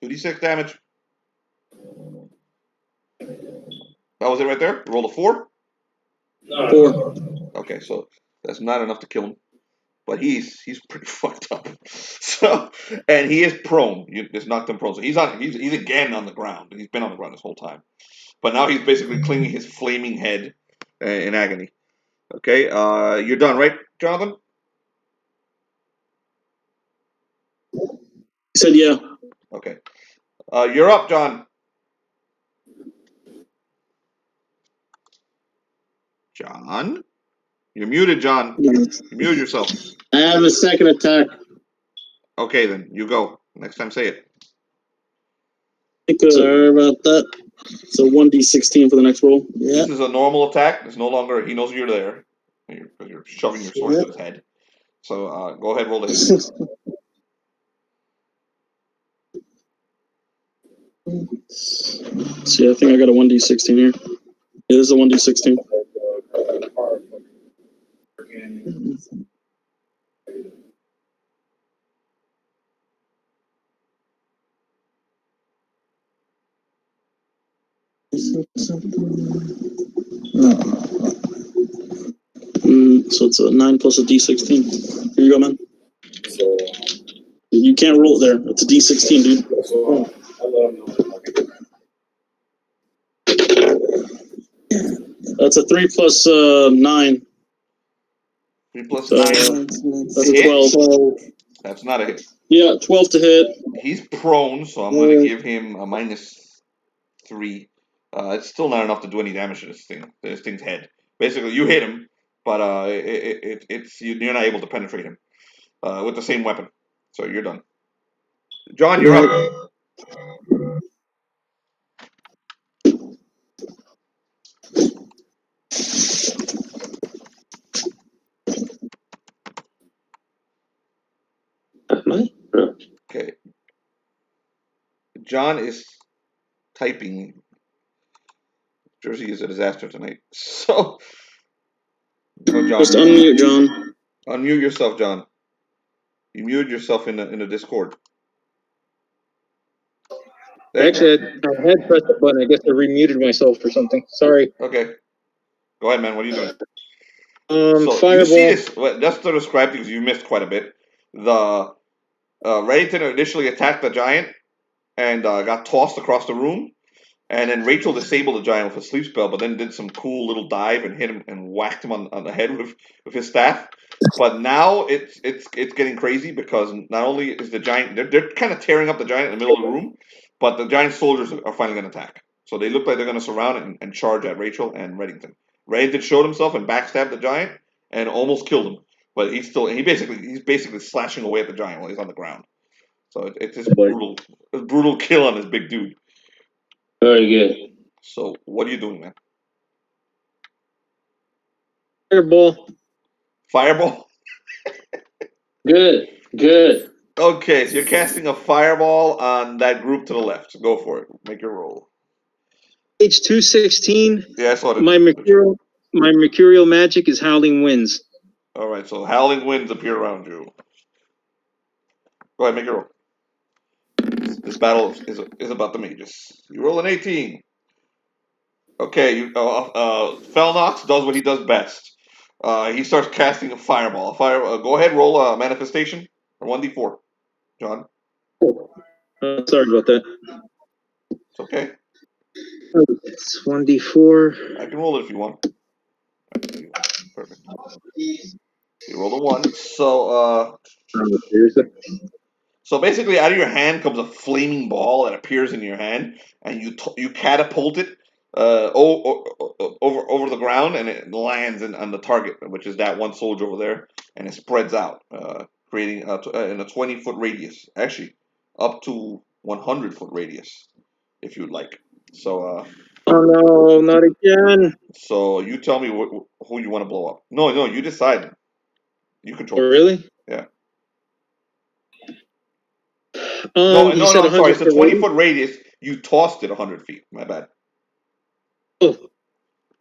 2d6 damage. That was it right there. You rolled a 4. 4. Okay, so that's not enough to kill him, but he's pretty fucked up. So, and he is prone. You just knocked him prone. So he's again on the ground. He's been on the ground this whole time, but now he's basically clinging his flaming head in agony. Okay, you're done, right, Jonathan? He said, yeah. Okay, you're up, John. John, you're muted, John. You muted yourself. I have a second attack. Okay, then you go. Next time, say it. Sorry about that. So 1d16 for the next roll. Yeah. This is a normal attack. It's no longer. He knows you're there because you're shoving your sword into his head. So go ahead, roll the hit. See, I think I got a 1d16 here. It is a 1d16. So it's a 9 plus a d16. Here you go, man. You can't roll it there. It's a d16, dude. That's a 3 plus 9. 3 plus So 9. that's a 12. That's not a hit. Yeah, 12 to hit. He's prone, so I'm going to give him a -3. It's still not enough to do any damage to this thing. This thing's head. Basically, you hit him, but you're not able to penetrate him with the same weapon. So you're done. John, you're up. Okay. John is typing. Jersey is a disaster tonight. So, go, John. Just unmute, John. Unmute yourself, John. You muted yourself in the Discord. Actually, I had pressed the button. I guess I remuted myself or something. Sorry. Okay. Go ahead, man. What are you doing? So Fireball. you see this. Just to describe because you missed quite a bit. The Reddington initially attacked the giant and got tossed across the room, and then Rachel disabled the giant with a sleep spell, but then did some cool little dive and hit him and whacked him on the head with his staff. But now it's getting crazy because not only is the giant they're kind of tearing up the giant in the middle of the room, but the giant soldiers are finally going to attack. So they look like they're going to surround it and charge at Rachel and Reddington. Reddington showed himself and backstabbed the giant and almost killed him, but he's basically slashing away at the giant while he's on the ground. So it's just brutal kill on this big dude. Very good. So what are you doing, man? Fireball. Fireball? Good. Good. Okay, so you're casting a fireball on that group to the left. Go for it. Make your roll. H216. Yeah, I saw it. My mercurial magic is Howling Winds. All right, so howling winds appear around you. Go ahead, make your roll. This battle is about the mages. You roll an 18. Okay, Felnox does what he does best. He starts casting a fireball. Go ahead, roll a manifestation or 1d4. John, Sorry about that. it's okay. It's 1d4. I can roll it if you want. Perfect. You roll a 1. So basically, out of your hand comes a flaming ball that appears in your hand, and you catapult it over the ground, and it lands on the target, which is that one soldier over there, and it spreads out, creating in a 20-foot radius. Actually, up to 100-foot radius, if you'd like. So, Oh no, not again. so you tell me who you want to blow up. No, you decide. You control. Oh, really? Yeah. You said I'm sorry. It's a 100 20-foot radius. You tossed it 100 feet. My bad. Oh,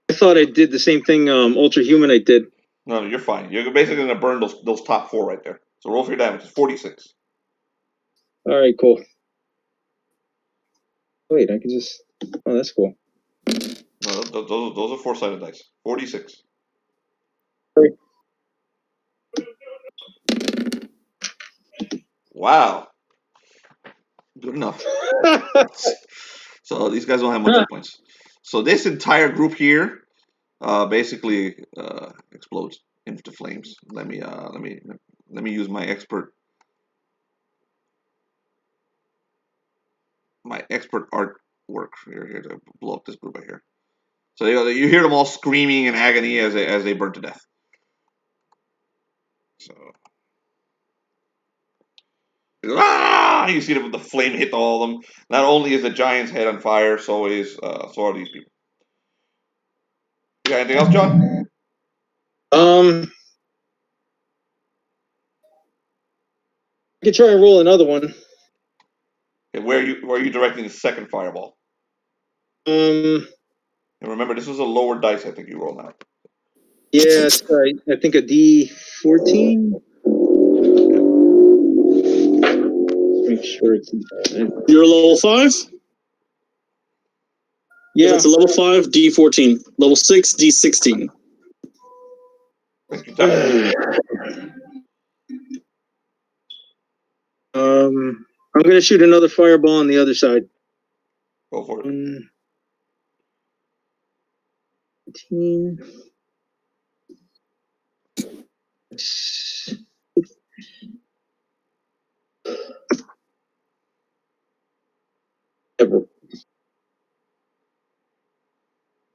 I thought I did the same thing. Ultra Humanite did. No, you're fine. You're basically going to burn those top 4 right there. So roll for your damage. It's 46. All right, cool. Wait, I can just. Oh, that's cool. No, those are 4-sided dice. 46. Sorry. Wow. Good enough. So these guys don't have much hit points. So this entire group here basically explodes into flames. Let me use my expert art work here to blow up this group right here. So you hear them all screaming in agony as they burn to death. So you see the flame hit all of them. Not only is the giant's head on fire, so are these people. You got anything else, John? I could try and roll another one. Okay, where are you directing the second fireball? Um, And remember, this was a lower dice. I think you roll now. yeah, it's, I think a D14. Make sure it's. You're level 5? Yeah. It's a level 5, D14. Level 6, D16. Take your time. I'm gonna shoot another fireball on the other side. Go for it. 18.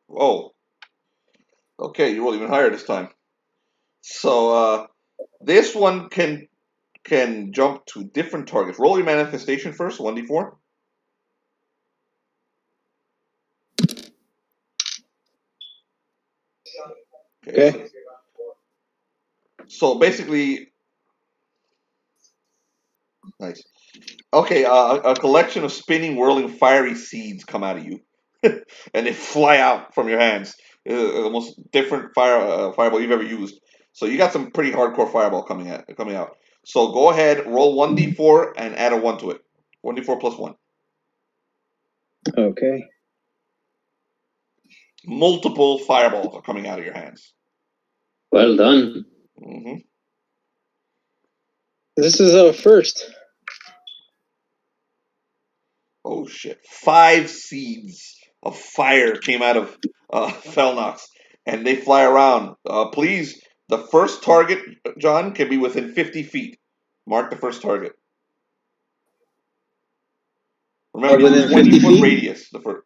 Whoa. Okay, you roll even higher this time. So this one can jump to different targets. Roll your manifestation first, 1d4. Okay. So basically, nice. Okay, a collection of spinning, whirling, fiery seeds come out of you, and they fly out from your hands. The most different fireball you've ever used. So you got some pretty hardcore fireball coming out. So go ahead, roll 1d4 and add a 1 to it. 1d4 plus 1. Okay. Multiple fireballs are coming out of your hands. Well done. Mm-hmm. This is our first. Oh shit! 5 seeds of fire came out of Felnox, and they fly around. Please, the first target, John, can be within 50 feet. Mark the first target. Remember, Within 50 20-foot feet? radius. The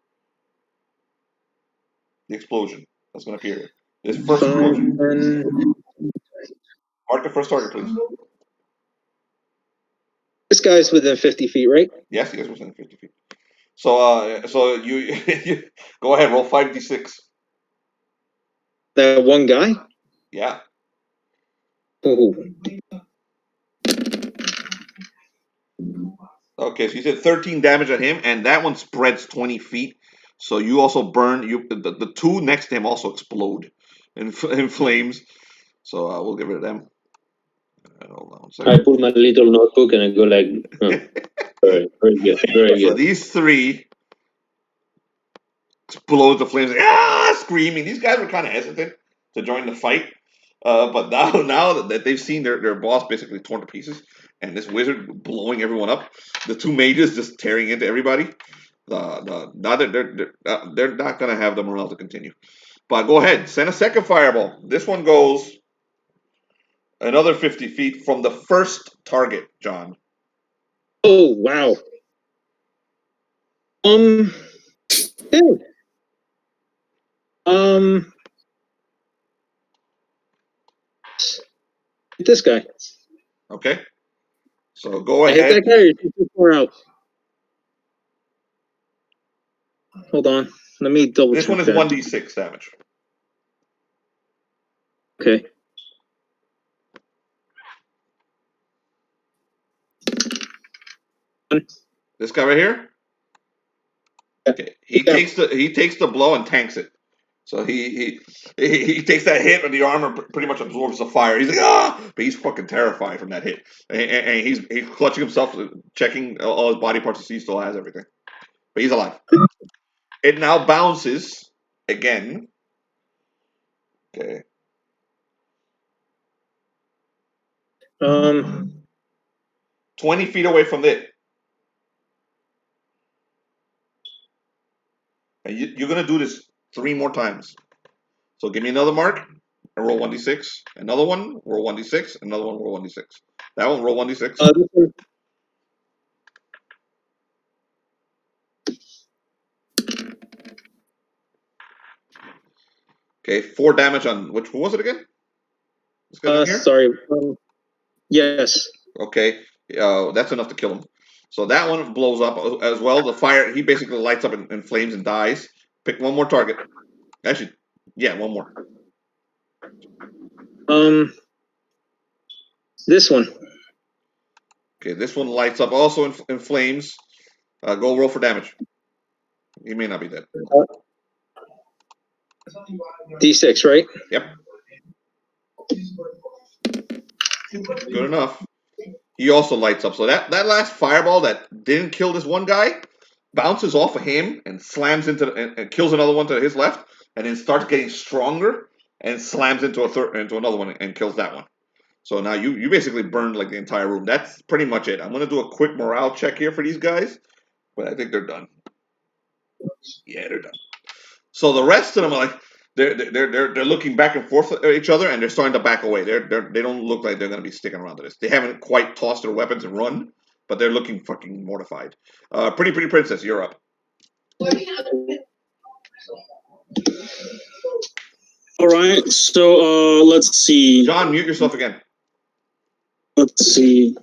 explosion that's going to appear. This first explosion. Mark the first target, please. This guy's within 50 feet, right? Yes, he is within 50 feet. So you, you go ahead, roll 5d6. That one guy? Yeah. Ooh. Okay, so you said 13 damage on him, and that one spreads 20 feet. So you also burn. The two next to him also explode in flames. So we'll get rid of them. Hold on one I second. pull my little notebook and I go like, very good, very So good. these 3 explode the flames, screaming. These guys were kind of hesitant to join the fight, but now that they've seen their boss basically torn to pieces, and this wizard blowing everyone up, the 2 mages just tearing into everybody. Now they're not gonna have the morale to continue. But go ahead, send a second fireball. This one goes another 50 feet from the first target, John. Oh, wow. Hey. This guy. Okay, so go I hit ahead. that guy or is he too far out? Hold on. Let me double This check one is that. 1d6 damage. Okay. This guy right here. Okay, he takes the blow and tanks it. So he takes that hit, and the armor pretty much absorbs the fire. He's like, but he's fucking terrified from that hit, and he's clutching himself, checking all his body parts to see he still has everything, but he's alive. It now bounces again. Okay. 20 feet away from it, and you're gonna do this 3 more times. So give me another mark. And roll 1d6. Another one. Roll 1d6. Another one. Roll 1d6. That one. Roll 1d6. Okay, 4 damage on which one was it again? This guy down here? Sorry. Yes. Okay, that's enough to kill him. So that one blows up as well. The fire, he basically lights up in flames and dies. Pick one more target. Actually, yeah, one more. This one. Okay, this one lights up also in flames. Go roll for damage. He may not be dead. D6, right? Yep. Good enough. He also lights up. So that last fireball that didn't kill this one guy bounces off of him and slams into and kills another one to his left, and then starts getting stronger and slams into another one and kills that one. So now you basically burned like the entire room. That's pretty much it. I'm gonna do a quick morale check here for these guys, but I think they're done. Yeah, they're done. So the rest of them are like they're looking back and forth at each other, and they're starting to back away. They don't look like they're going to be sticking around to this. They haven't quite tossed their weapons and run, but they're looking fucking mortified. Pretty princess, you're up. All right, so let's see. John, mute yourself again. Let's see.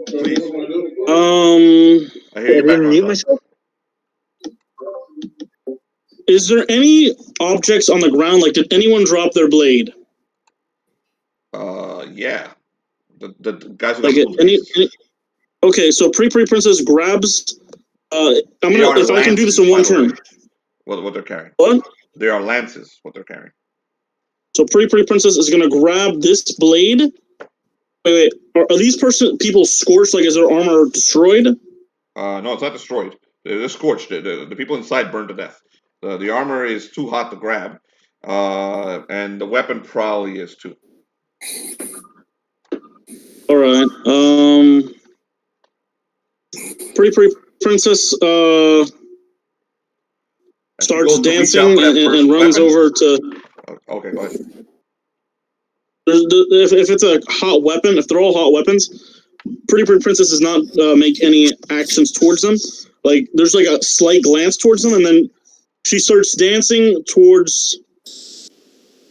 Please. I hear you didn't mute myself. Is there any objects on the ground? Like, did anyone drop their blade? Yeah. The guys who Like got okay, so princess grabs. If I can do this in one turn. What they're carrying? What? They are lances. What they're carrying. So pretty princess is gonna grab this blade. Wait. Are these people scorched? Like, is their armor destroyed? No, it's not destroyed. They're scorched. The people inside burned to death. The armor is too hot to grab, and the weapon probably is too. All right. Pretty princess starts dancing and runs over to. Okay, go ahead. If it's a hot weapon, if they're all hot weapons, pretty princess does not make any actions towards them. Like, there's like a slight glance towards them, and then she starts dancing towards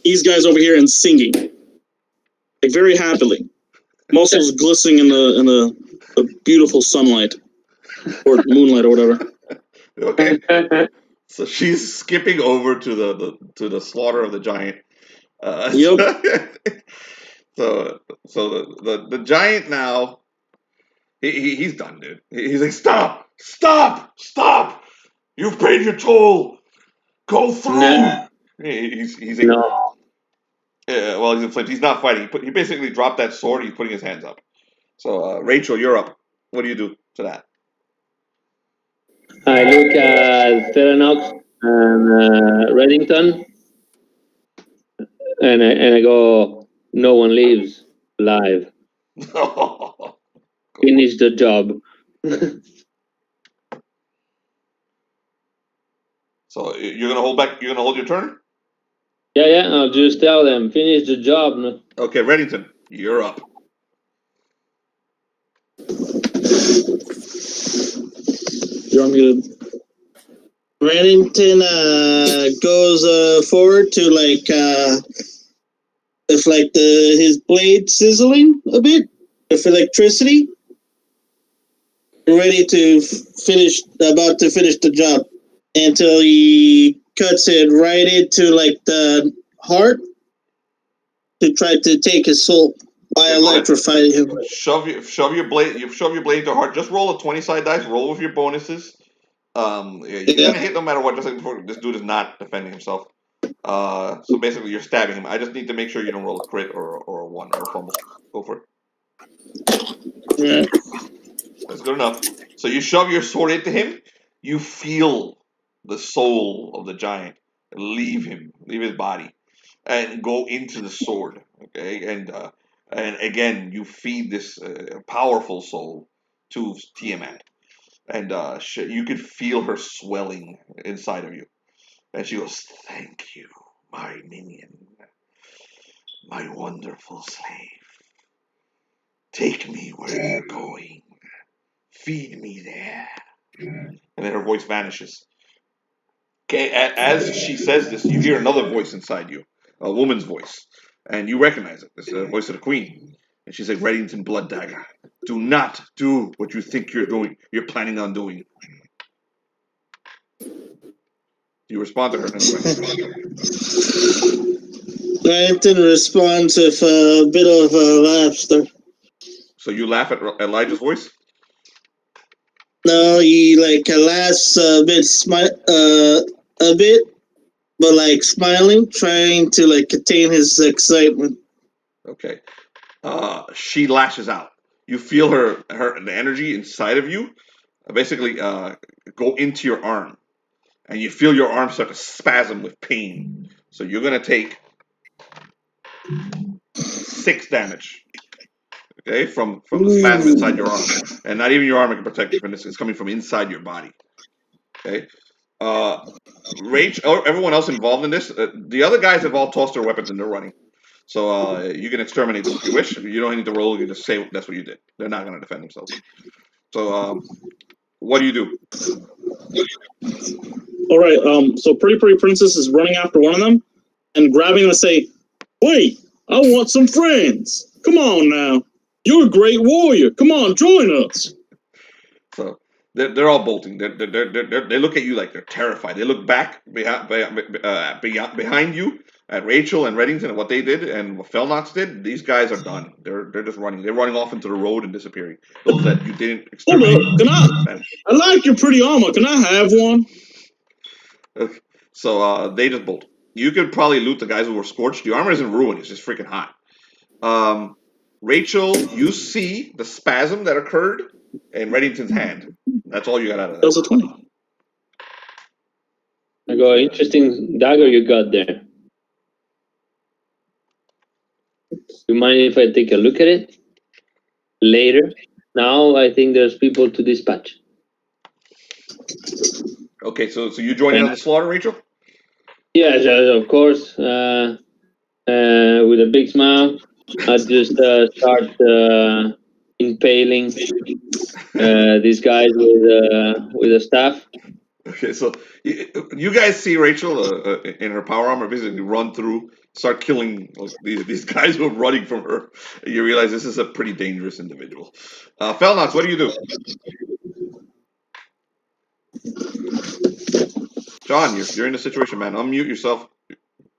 these guys over here and singing, like, very happily. Muscles glistening in the beautiful sunlight or moonlight or whatever. Okay. So she's skipping over to the slaughter of the giant. Yep. So the giant now, he's done, dude. He's like, stop! You've paid your toll. Go through. No. He's like, No. well, he's in flames. He's not fighting. He basically dropped that sword. He's putting his hands up. So Rachel, you're up. What do you do to that? I look at Theranox and Reddington, and I go, no one leaves alive. Finish the job. So you're gonna hold back. You're gonna hold your turn. Yeah. I'll just tell them, finish the job. No? Okay, Reddington, you're up. You're unmuted. Reddington goes forward to if his blade sizzling a bit with electricity, ready to about to finish the job until he cuts it right into the heart to try to take his soul by electrifying him. Shove your blade. You shove your blade into heart. Just roll a 20-side dice. Roll with your bonuses. You're gonna hit no matter what. Just like before, this dude is not defending himself. So basically, you're stabbing him. I just need to make sure you don't roll a crit or a 1 or a fumble. Go for it. Yeah. That's good enough. So you shove your sword into him. You feel the soul of the giant leave his body, and go into the sword. Okay, and again, you feed this powerful soul to Tiamat, and you could feel her swelling inside of you, and she goes, "Thank you, my minion, my wonderful slave. Take me where you're going. Feed me there." And then her voice vanishes. Okay, as she says this, you hear another voice inside you, a woman's voice, and you recognize it. It's the voice of the queen, and she's like, "Reddington Blood Dagger, do not do what you think you're planning on doing." You respond to her. Reddington responds with a bit of laughter. So you laugh at Elijah's voice? No, he like laughs a bit, but like smiling, trying to like contain his excitement. Okay. She lashes out. You feel the energy inside of you basically go into your arm. And you feel your arm start to spasm with pain. So you're going to take 6 damage. Okay, from the spasm inside your arm. And not even your armor can protect you from this. It's coming from inside your body. Okay? Rach, everyone else involved in this, the other guys have all tossed their weapons and they're running. So you can exterminate them if you wish. You don't need to roll. You can just say that's what you did. They're not going to defend themselves. So what do you do? All right. So Pretty Princess is running after one of them and grabbing them and say, "Wait, I want some friends. Come on now. You're a great warrior. Come on, join us." So they're all bolting. They look at you like they're terrified. They look back behind you at Rachel and Reddington and what they did and what Felnox did. These guys are done. They're just running. They're running off into the road and disappearing. Those that you didn't Hold exterminate. up. I like your pretty armor. Can I have one? Okay. So they just bolt. You could probably loot the guys who were scorched. The armor isn't ruined. It's just freaking hot. Rachel, you see the spasm that occurred in Reddington's hand. That's all you got out of that. That was a 20. I go, interesting dagger you got there. You mind if I take a look at it later? Now I think there's people to dispatch. Okay, so you join in on the slaughter, Rachel? Yes, of course. With a big smile, I just start impaling these guys with a staff. Okay, so you guys see Rachel in her power armor basically run through, start killing these guys who are running from her. You realize this is a pretty dangerous individual. Felnox, what do you do? John, you're in a situation, man. Unmute yourself.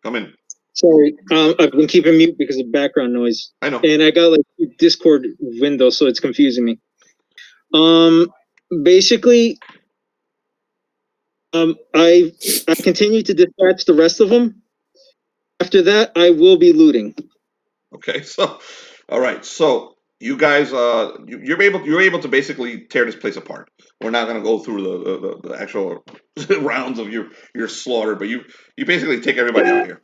Come in. Sorry, I've been keeping mute because of background noise. I know. And I got like Discord window, so it's confusing me. Basically, I continue to dispatch the rest of them. After that, I will be looting. Okay, so all right, so you guys, you're able to basically tear this place apart. We're not going to go through the actual rounds of your slaughter, but you basically take everybody out here.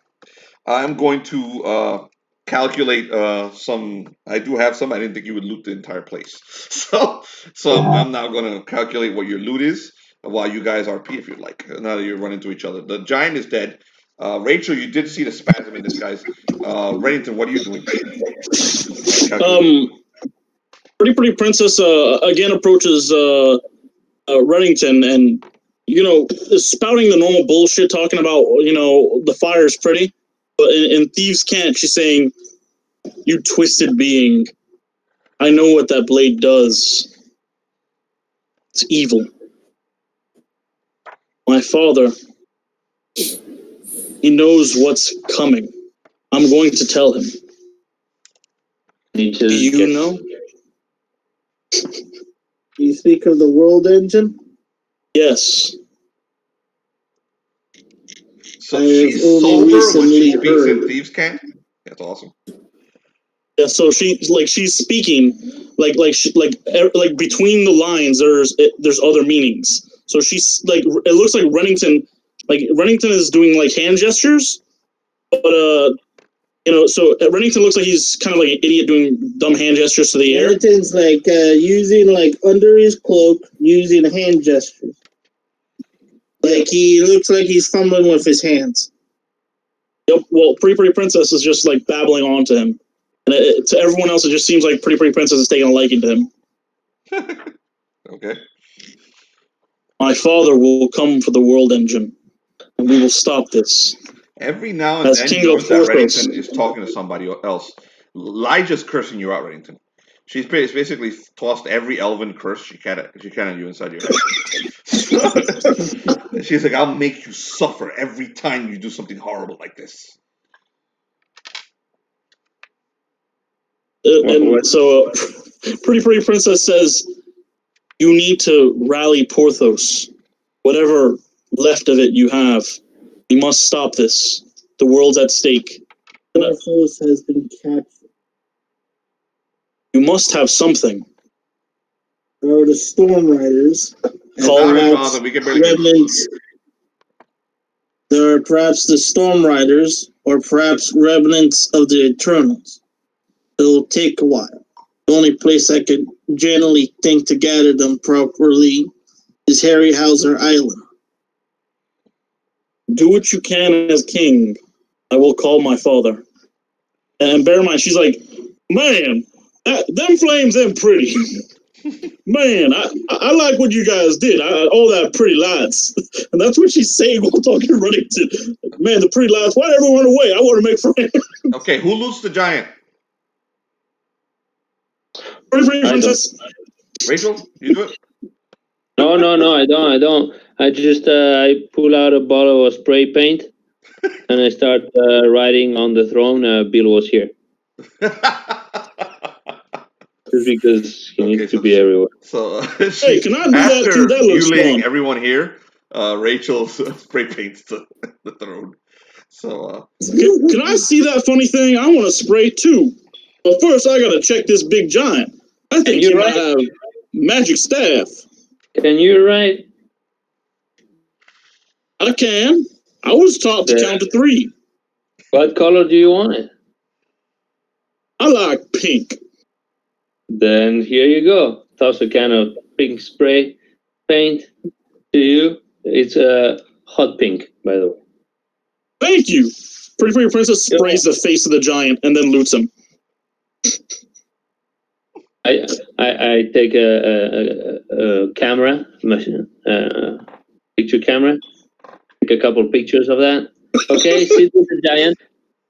I'm going to calculate some. I do have some. I didn't think you would loot the entire place, so I'm now going to calculate what your loot is while you guys RP if you'd like. Now that you run into each other, the giant is dead. Rachel, you did see the spasm in this guy's. Reddington, what are you doing? Pretty Princess again approaches Reddington and is spouting the normal bullshit, talking about the fire's pretty, but in Thieves' Cant she's saying, "You twisted being, I know what that blade does. It's evil. My father, he knows what's coming. I'm going to tell him." Do you know? You speak of the world engine? Yes. So she's sober when she speaks in Thieves' Cant? That's awesome. Yeah, so she's speaking like between the lines there's other meanings. So she's like, it looks like Reddington is doing like hand gestures, but so Reddington looks like he's kind of like an idiot doing dumb hand gestures to the air. Reddington's like using like under his cloak, using hand gestures. Like he looks like he's fumbling with his hands. Yep. Well, Pretty Princess is just like babbling on to him. And to everyone else, it just seems like Pretty Princess is taking a liking to him. Okay. My father will come for the world engine, and we will stop this. Every now and then, you notice that Reddington is talking to somebody else. Elijah's cursing you out, Reddington. She's basically tossed every elven curse she can at you inside your head. She's like, "I'll make you suffer every time you do something horrible like this." And so Pretty Princess says, you need to rally Porthos. Whatever left of it you have. You must stop this. The world's at stake. Porthos has been captured. You must have something. There are the Storm Riders. Call Jonathan, perhaps we can barely hear you. remnants. There are perhaps the Storm Riders, or perhaps remnants of the Eternals. It will take a while. The only place I could generally think to gather them properly is Harryhauser Island. Do what you can as king. I will call my father. And bear in mind, she's like, man, them flames ain't pretty. Man, I like what you guys did. All that pretty lights. And that's what she's saying while talking to Runnington. Man, the pretty lights, why'd everyone run away? I want to make friends. Okay, who loots the giant? Pretty Princess. Rachel, you do it? No, I don't. I just I pull out a bottle of spray paint and I start writing on the throne. Bill was here, just because he needs to be everywhere. So, Hey, can I do that after too? That looks humiliating fun. everyone here, Rachel spray paints the throne. So, Can I see that funny thing? I want to spray too. But first, I gotta check this big giant. I think he might have magic staff. Can you write? I can. I was taught to count to 3. What color do you want it? I like pink. Then here you go. Toss a can of pink spray paint to you. It's a hot pink, by the way. Thank you. Pretty Princess sprays the face of the giant and then loots him. I take a camera, picture camera, take a couple pictures of that. Okay, sit with the giant.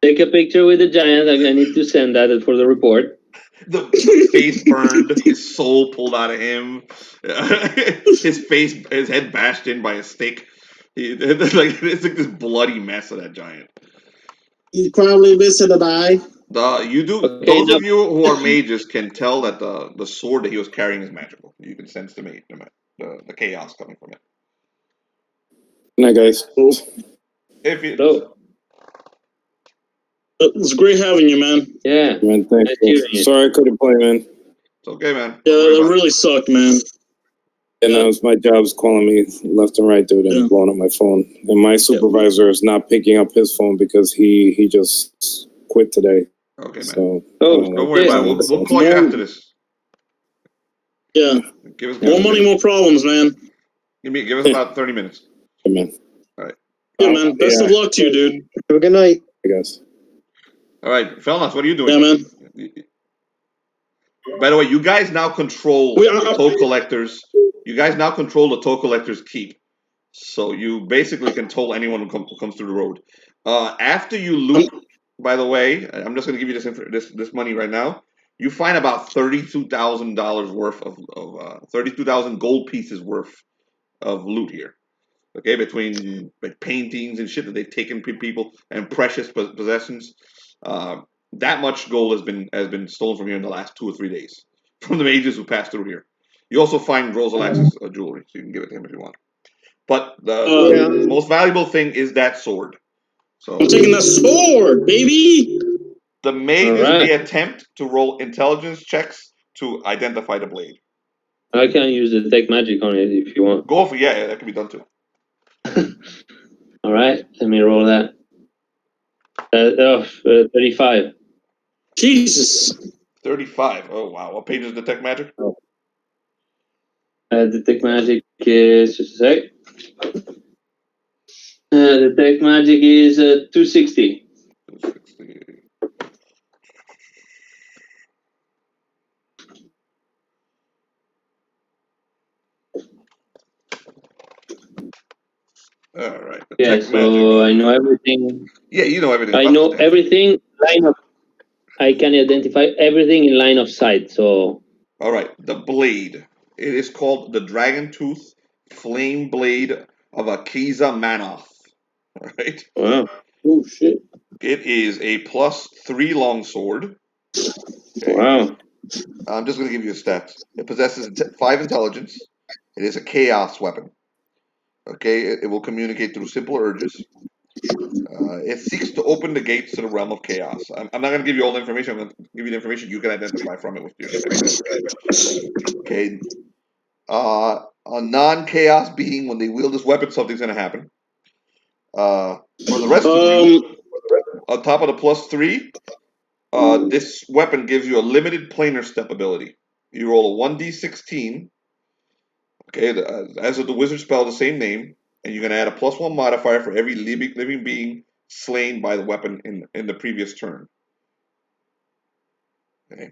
Take a picture with the giant. I need to send that for the report. the face burned, his soul pulled out of him, his head bashed in by a stick. It's like this bloody mess of that giant. He's probably missing an eye. Those of you who are mages can tell that the sword that he was carrying is magical. You can sense the chaos coming from it. Good night, guys. If you, It was great having you, man. Yeah. Man, thanks. Sorry I couldn't play, man. It's okay, man. Yeah, that really sucked, man. And my job's calling me left and right, dude, and blowing up my phone. And my supervisor is not picking up his phone because he just quit today. Okay, man. So, don't worry about it. We'll call you after this. Yeah. More money, more problems, man. Give us about 30 minutes. Hey, man. All right. Yeah, man. Best of luck to you, dude. Have a good night. I guess. All right, Felnas, what are you doing? Yeah, man. By the way, you guys now control the toll collectors. You guys now control the toll collectors' keep. So you basically can toll anyone who comes through the road. After you loot, by the way, I'm just going to give you this money right now. You find about $32,000 worth of 32,000 gold pieces worth of loot here. Okay, between like paintings and shit that they've taken from people and precious possessions. That much gold has been stolen from here in the last 2 or 3 days from the mages who passed through here. You also find Rosalax's jewelry, so you can give it to him if you want. But the most valuable thing is that sword. So I'm taking that sword, baby. The mages may attempt to roll intelligence checks to identify the blade. I can use the detect magic on it if you want. Go for that can be done too. All right, let me roll that. 35. Jesus. 35. Oh wow! What page is detect magic? Detect magic is just a sec. Detect magic is 260. 260. All right. Yeah, so I know everything. Yeah, you know everything. I know everything. I can identify everything in line of sight. So. All right, the blade. It is called the Dragon Tooth Flame Blade of Akiza Manoth. All right. Wow. Oh shit. It is a +3 longsword. Okay. Wow. I'm just going to give you the stats. It possesses 5 intelligence. It is a chaos weapon. Okay, it will communicate through simple urges. It seeks to open the gates to the realm of chaos. I'm not going to give you all the information. I'm going to give you the information you can identify from it with your detective. Okay. A non-chaos being, when they wield this weapon, something's going to happen. For the rest of you, on top of the +3, this weapon gives you a limited planar step ability. You roll a 1d16. Okay, as of the wizard spell, the same name, and you're going to add a +1 modifier for every living being slain by the weapon in the previous turn. Okay.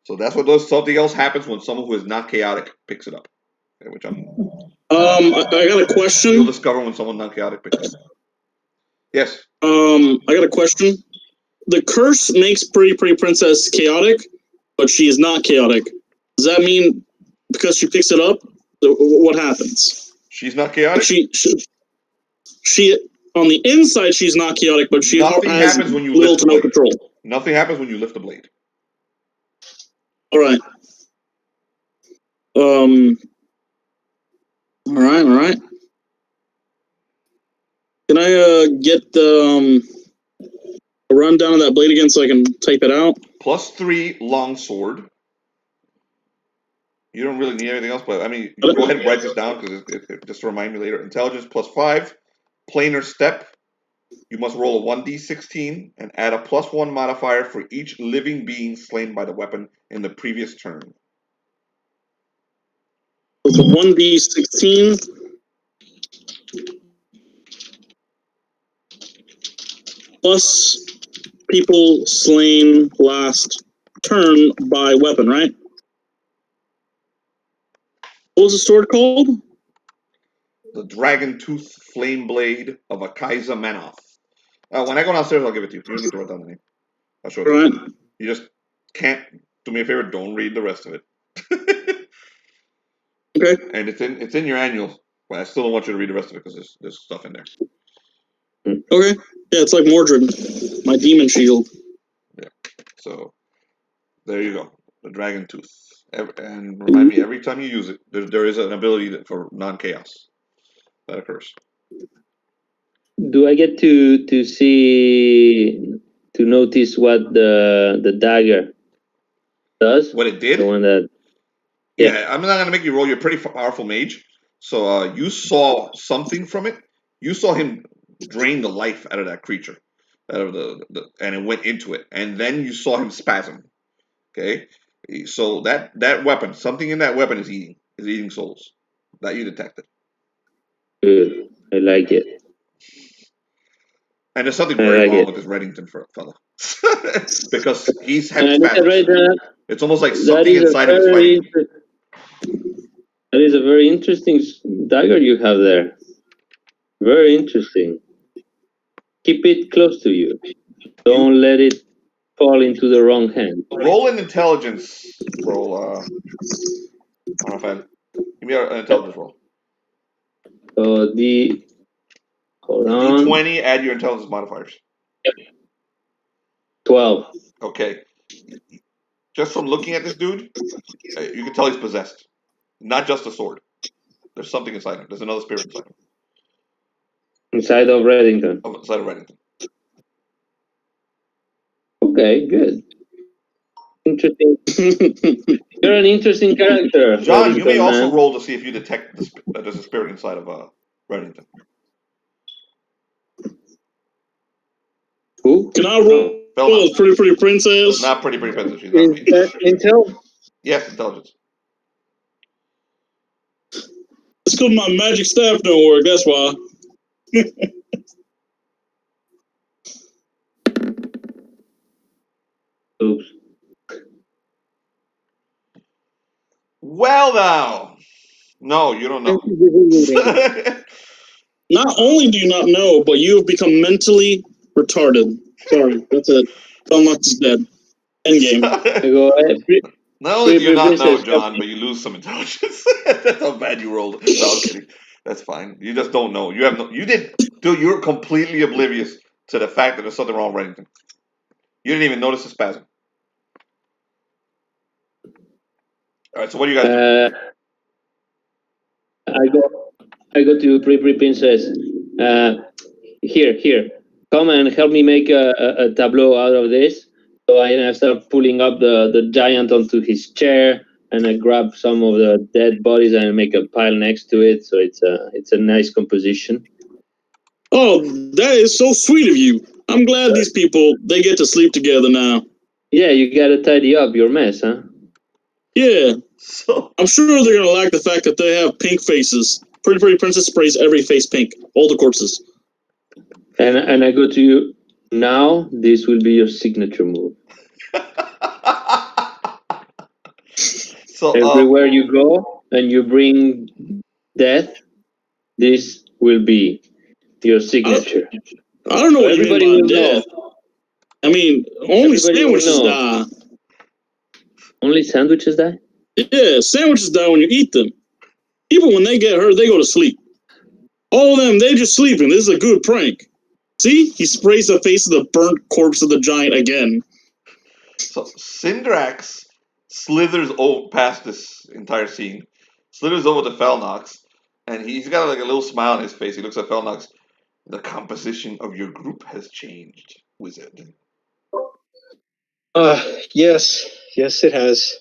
So that's what does. Something else happens when someone who is not chaotic picks it up. Okay, which I got a question. You'll discover when someone not chaotic picks it up. Yes. I got a question. The curse makes Pretty Princess chaotic, but she is not chaotic. Does that mean because she picks it up, what happens? She's not chaotic? She on the inside, she's not chaotic, but she Nothing has happens when you little lift to the no blade. control. Nothing happens when you lift the blade. All right. All right. Can I get the rundown of that blade again so I can type it out? +3 longsword. You don't really need anything else, but I mean, you go ahead and write this down because it just to remind me later. Intelligence +5, planar step. You must roll a 1d16 and add a +1 modifier for each living being slain by the weapon in the previous turn. So 1d16 plus people slain last turn by weapon, right? What was the sword called? The Dragon Tooth Flame Blade of Akaiza Manoth. When I go downstairs, I'll give it to you. You don't need to write down the name. I'll show it to you. You just can't, do me a favor, don't read the rest of it. Okay. And it's in your annual, but I still don't want you to read the rest of it because there's stuff in there. Okay. Yeah, it's like Mordred, my demon shield. Yeah. So there you go. The Dragon Tooth. And remind me, every time you use it, there is an ability for non-chaos that occurs. Do I get to see, to notice what the dagger does? What it did? The one that. Yeah, I'm not going to make you roll. You're a pretty powerful mage. So you saw something from it. You saw him drain the life out of that creature, out of and it went into it. And then you saw him spasm. Okay? So that weapon, something in that weapon is eating souls. That you detected. Good. I like it. And there's something very wrong with this Reddington fellow. Because he's having spasms. It's almost like something inside him is fighting. That is a very interesting dagger you have there. Very interesting. Keep it close to you. Don't let it fall into the wrong hand. Roll an intelligence roll. I don't know if give me an intelligence roll. So hold on. D20, add your intelligence modifiers. Yep. 12. Okay. Just from looking at this dude, you can tell he's possessed. Not just a sword. There's something inside him. There's another spirit inside him. Inside of Reddington. Inside of Reddington. Okay, good. Interesting. You're an interesting character. John, you may also roll to see if you detect that there's a spirit inside of Reddington. Who? Can I roll? Oh, Pretty Princess. Not Pretty Princess. She's not Intel? Yes, intelligence. It's because my magic staff don't work. That's why. Oops. Well, now. No, you don't know. Not only do you not know, but you have become mentally retarded. Sorry, that's it. Belmont's is dead. Endgame. Not only do you not know, John, but you lose some intelligence. That's how bad you rolled. No, I'm kidding. That's fine. You just don't know. Dude, you're completely oblivious to the fact that there's something wrong with Reddington. You didn't even notice the spasm. All right. So what do you guys do? I go to Pretty Princess. Here, come and help me make a tableau out of this. So I start pulling up the giant onto his chair, and I grab some of the dead bodies and I make a pile next to it. So it's a nice composition. Oh, that is so sweet of you. I'm glad these people, they get to sleep together now. Yeah, you gotta tidy up your mess, huh? Yeah. So I'm sure they're going to like the fact that they have pink faces. Pretty Princess sprays every face pink. All the corpses. And I go to you. Now, this will be your signature move. so Everywhere you go and you bring death, this will be your signature. I don't know So what you everybody mean will by death. know. I mean, only Everybody will sandwiches know. die. Only sandwiches die? Yeah, sandwiches die when you eat them. People, when they get hurt, they go to sleep. All of them, they just sleeping. This is a good prank. See? He sprays the face of the burnt corpse of the giant again. So Syndrax slithers past this entire scene, slithers over to Felnox, and he's got like a little smile on his face. He looks at Felnox. The composition of your group has changed, wizard. Yes, it has.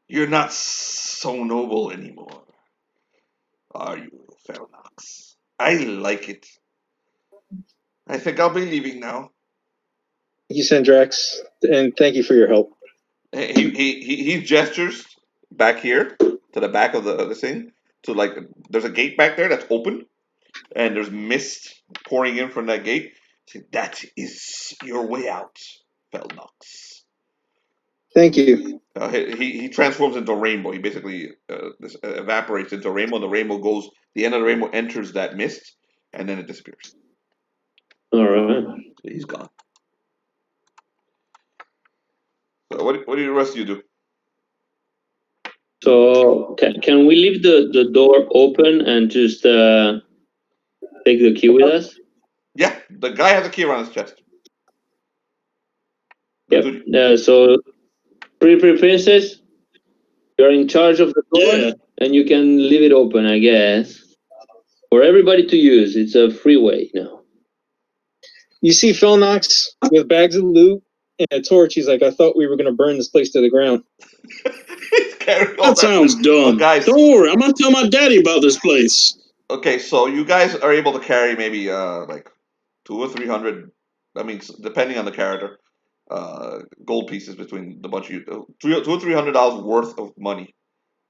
You're not so noble anymore, are you, Felnox? I like it. I think I'll be leaving now. Thank you, Syndrax, and thank you for your help. He gestures back here to the back of the thing. To like, there's a gate back there that's open, and there's mist pouring in from that gate. See, that is your way out, Felnox. Thank you. He transforms into a rainbow. He basically evaporates into a rainbow. And the rainbow goes. The end of the rainbow enters that mist, and then it disappears. All right. So he's gone. So what do the rest of you do? So can we leave the door open and just take the key with us? Yeah, the guy has a key around his chest. Yep. So, Pretty Princess, you're in charge of the door, and you can leave it open, I guess, for everybody to use. It's a freeway now. You see Felnox with bags of loot and a torch. He's like, I thought we were going to burn this place to the ground. That sounds dumb. Guys, don't worry, I'm going to tell my daddy about this place. Okay, so you guys are able to carry maybe like 200 or 300. I mean, depending on the character, gold pieces between the bunch of you. $200 or $300 worth of money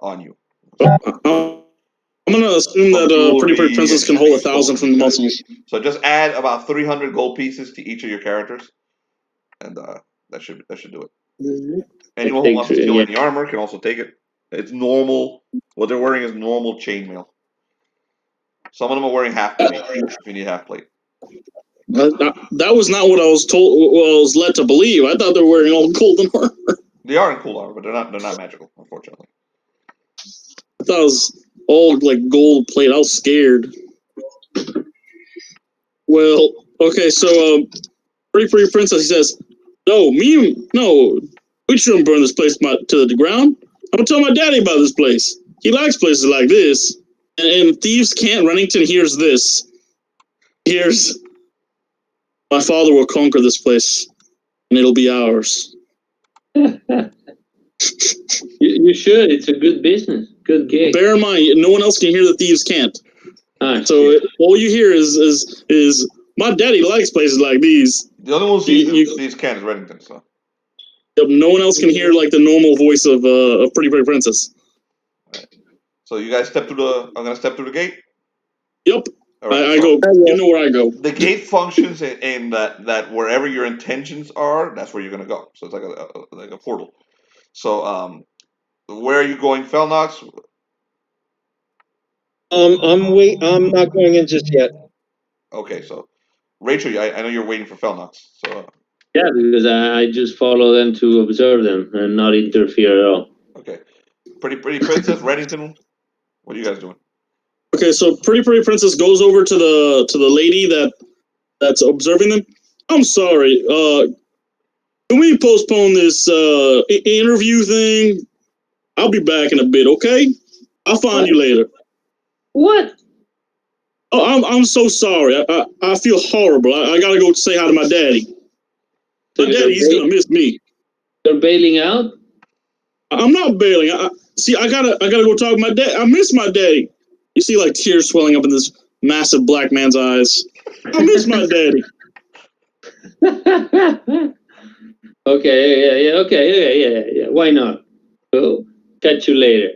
on you. I'm gonna assume that Pretty Princess can hold 1,000 from the muscles. So just add about 300 gold pieces to each of your characters, and that should do it. Anyone who wants to steal any armor can also take it. It's normal. What they're wearing is normal chainmail. Some of them are wearing half plate. If you need half plate. That was not what I was told. What I was led to believe. I thought they were wearing all golden armor. They are in cool armor, but they're not magical, unfortunately. I thought it was all like gold plate. I was scared. Well, okay, so Pretty Princess, he says, no, we shouldn't burn this place to the ground. I'm gonna tell my daddy about this place. He likes places like this. And thieves can't. Runnington hears this. Hears, my father will conquer this place, and it'll be ours. You should. It's a good business. Good gig. Bear in mind, no one else can hear the thieves can't. So all you hear is my daddy likes places like these. The other ones thieves can't is Reddington, so. Yep, no one else can hear like the normal voice of Pretty Princess. Right. So you guys step through the. I'm gonna step through the gate. Yep. Right, I go. You know where I go. The gate functions in that wherever your intentions are, that's where you're gonna go. So it's like a portal. So where are you going, Felnox? I'm not going in just yet. Okay, so Rachel, I know you're waiting for Felnox. So yeah, because I just follow them to observe them and not interfere at all. Okay, Pretty Princess, Reddington, what are you guys doing? Okay, so Pretty Princess goes over to the lady that's observing them. I'm sorry, Can we postpone this interview thing? I'll be back in a bit, okay? I'll find you later. What? Oh, I'm so sorry. I feel horrible. I gotta go say hi to my daddy. So My daddy, he's gonna miss me. You're bailing out? I'm not bailing. I gotta go talk to my dad. I miss my daddy. You see, like tears swelling up in this massive black man's eyes. I miss my daddy. Okay, yeah. Why not? We'll catch you later.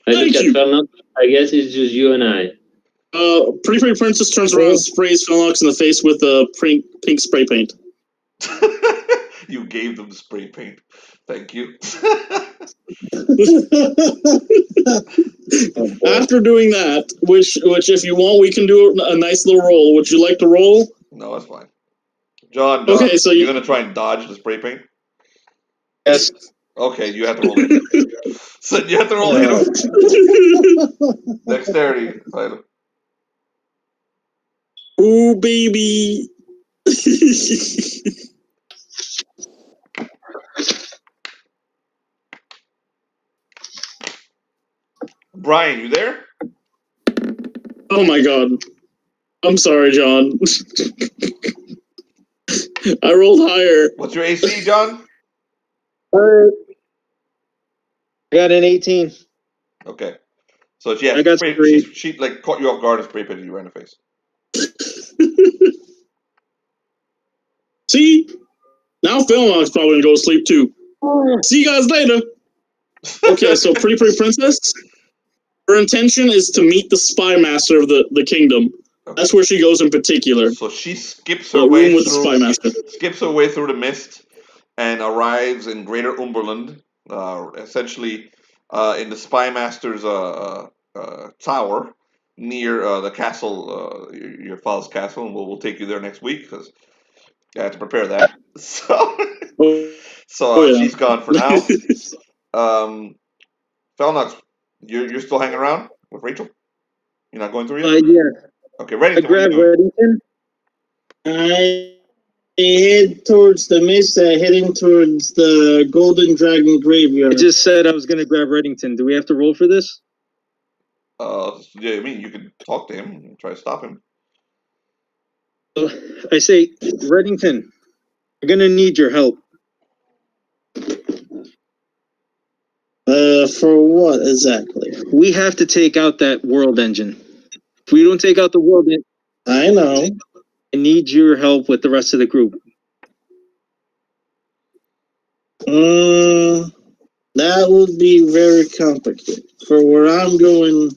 I Thank look at you. Felnox. I guess it's just you and I. Pretty Princess turns around and sprays Felnox in the face with pink spray paint. You gave them the spray paint. Thank you. After doing that, which if you want, we can do a nice little roll. Would you like to roll? No, that's fine. John, Okay, so you're gonna try and dodge the spray paint? Yes. Okay, you have to roll to hit. So you have to roll to hit him. Dexterity, Tyler. Ooh, baby. Brian, you there? Oh my god. I'm sorry, John. I rolled higher. What's your AC, John? I got an 18. Okay. So yeah, I got sprayed. she like caught you off guard and spray painted you right in the face. See? Now Philnock's probably gonna go to sleep too. See you guys later. Okay, so Pretty Princess, her intention is to meet the spy master of the kingdom. Okay. That's where she goes in particular. So she skips her way with the spy master. Skips her way through the mist and arrives in Greater Umberland, essentially in the spy master's tower near the castle, your father's castle, and we'll take you there next week because I had to prepare that. So yeah. she's gone for now. Felnox, you're still hanging around with Rachel? You're not going through yet? Yeah. Okay, Reddington, I grabbed Reddington. I head towards the mist, heading towards the Golden Dragon Graveyard. I just said I was going to grab Reddington. Do we have to roll for this? Yeah, I mean, you can talk to him and try to stop him. I say, Reddington, I'm going to need your help. For what exactly? We have to take out that world engine. If we don't take out the world engine, I know. I need your help with the rest of the group. That would be very complicated. For where I'm going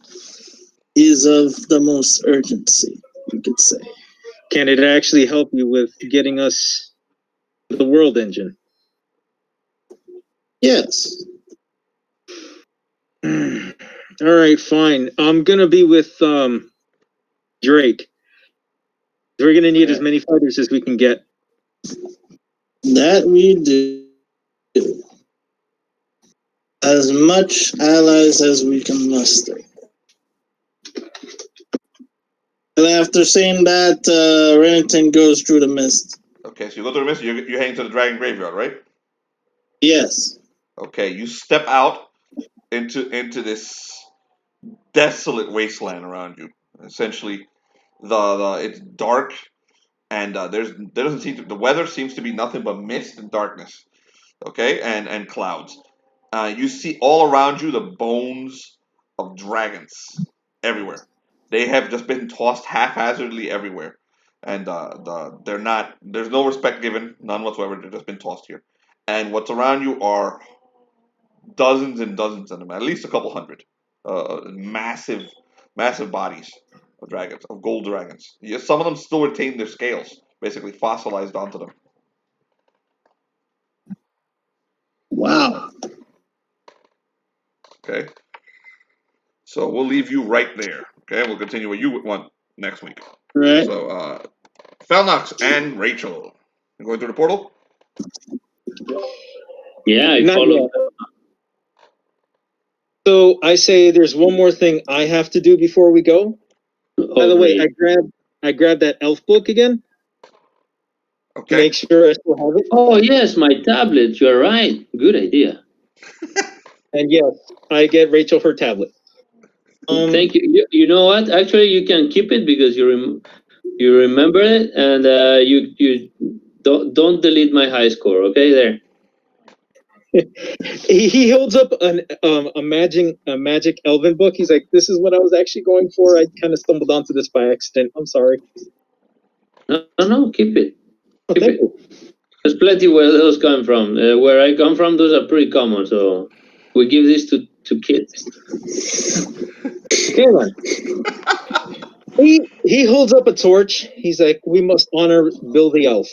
is of the most urgency, you could say. Can it actually help you with getting us the world engine? Yes. All right, fine. I'm gonna be with Drake. We're gonna need as many fighters as we can get. That we do. As much allies as we can muster. And after saying that, Remington goes through the mist. Okay, so you go through the mist, you're heading to the Dragon Graveyard, right? Yes. Okay, you step out into this desolate wasteland around you. Essentially, it's dark, and the weather seems to be nothing but mist and darkness. Okay, and clouds. You see all around you the bones of dragons everywhere. They have just been tossed haphazardly everywhere, and they're not. There's no respect given, none whatsoever. They've just been tossed here, and what's around you are dozens and dozens of them, at least a couple hundred, massive, massive bodies of dragons, of gold dragons. Yes, some of them still retain their scales, basically fossilized onto them. Wow. Okay. So we'll leave you right there. Okay, we'll continue what you want next week. Right. So, Felnox and Rachel, you going through the portal? Yeah, I Not follow. yet. So I say there's one more thing I have to do before we go. By the way, I grabbed that elf book again. Okay. Make sure I still have it. Oh yes, my tablet. You're right. Good idea. And yes, I get Rachel her tablet. Thank you. You know what? Actually, you can keep it because you remember it, and you don't delete my high score. Okay, there. He holds up a magic elven book. He's like, "This is what I was actually going for. I kind of stumbled onto this by accident. I'm sorry." No, keep it. Oh, Keep thank it. you. There's plenty where those come from. Where I come from, those are pretty common. So we give this to kids. Okay, then. He holds up a torch. He's like, "We must honor Bill the Elf."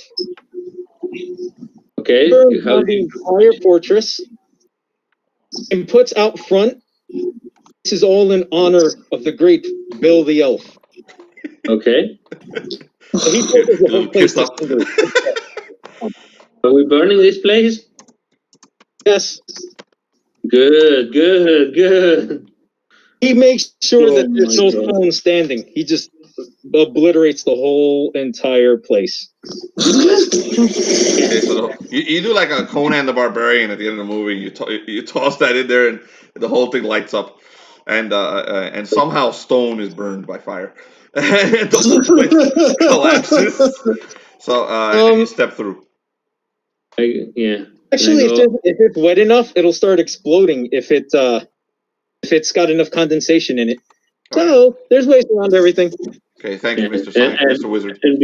Okay. Burns down the entire fortress and puts out front. This is all in honor of the great Bill the Elf. Okay. So he forces the whole Little place kiss to up. cinder. Are we burning this place? Yes. Good. Good. Good. He makes sure that Oh there's my no God. stone standing. He just obliterates the whole entire place. Okay, so you do like a Conan the Barbarian at the end of the movie. You toss that in there, and the whole thing lights up, and somehow stone is burned by fire, and the whole place collapses. So and you step through. Yeah. Actually, I go, if it's wet enough, it'll start exploding if it's got enough condensation in it. So there's ways around everything. Okay, thank you, Mr. and, Mr. Wizard. and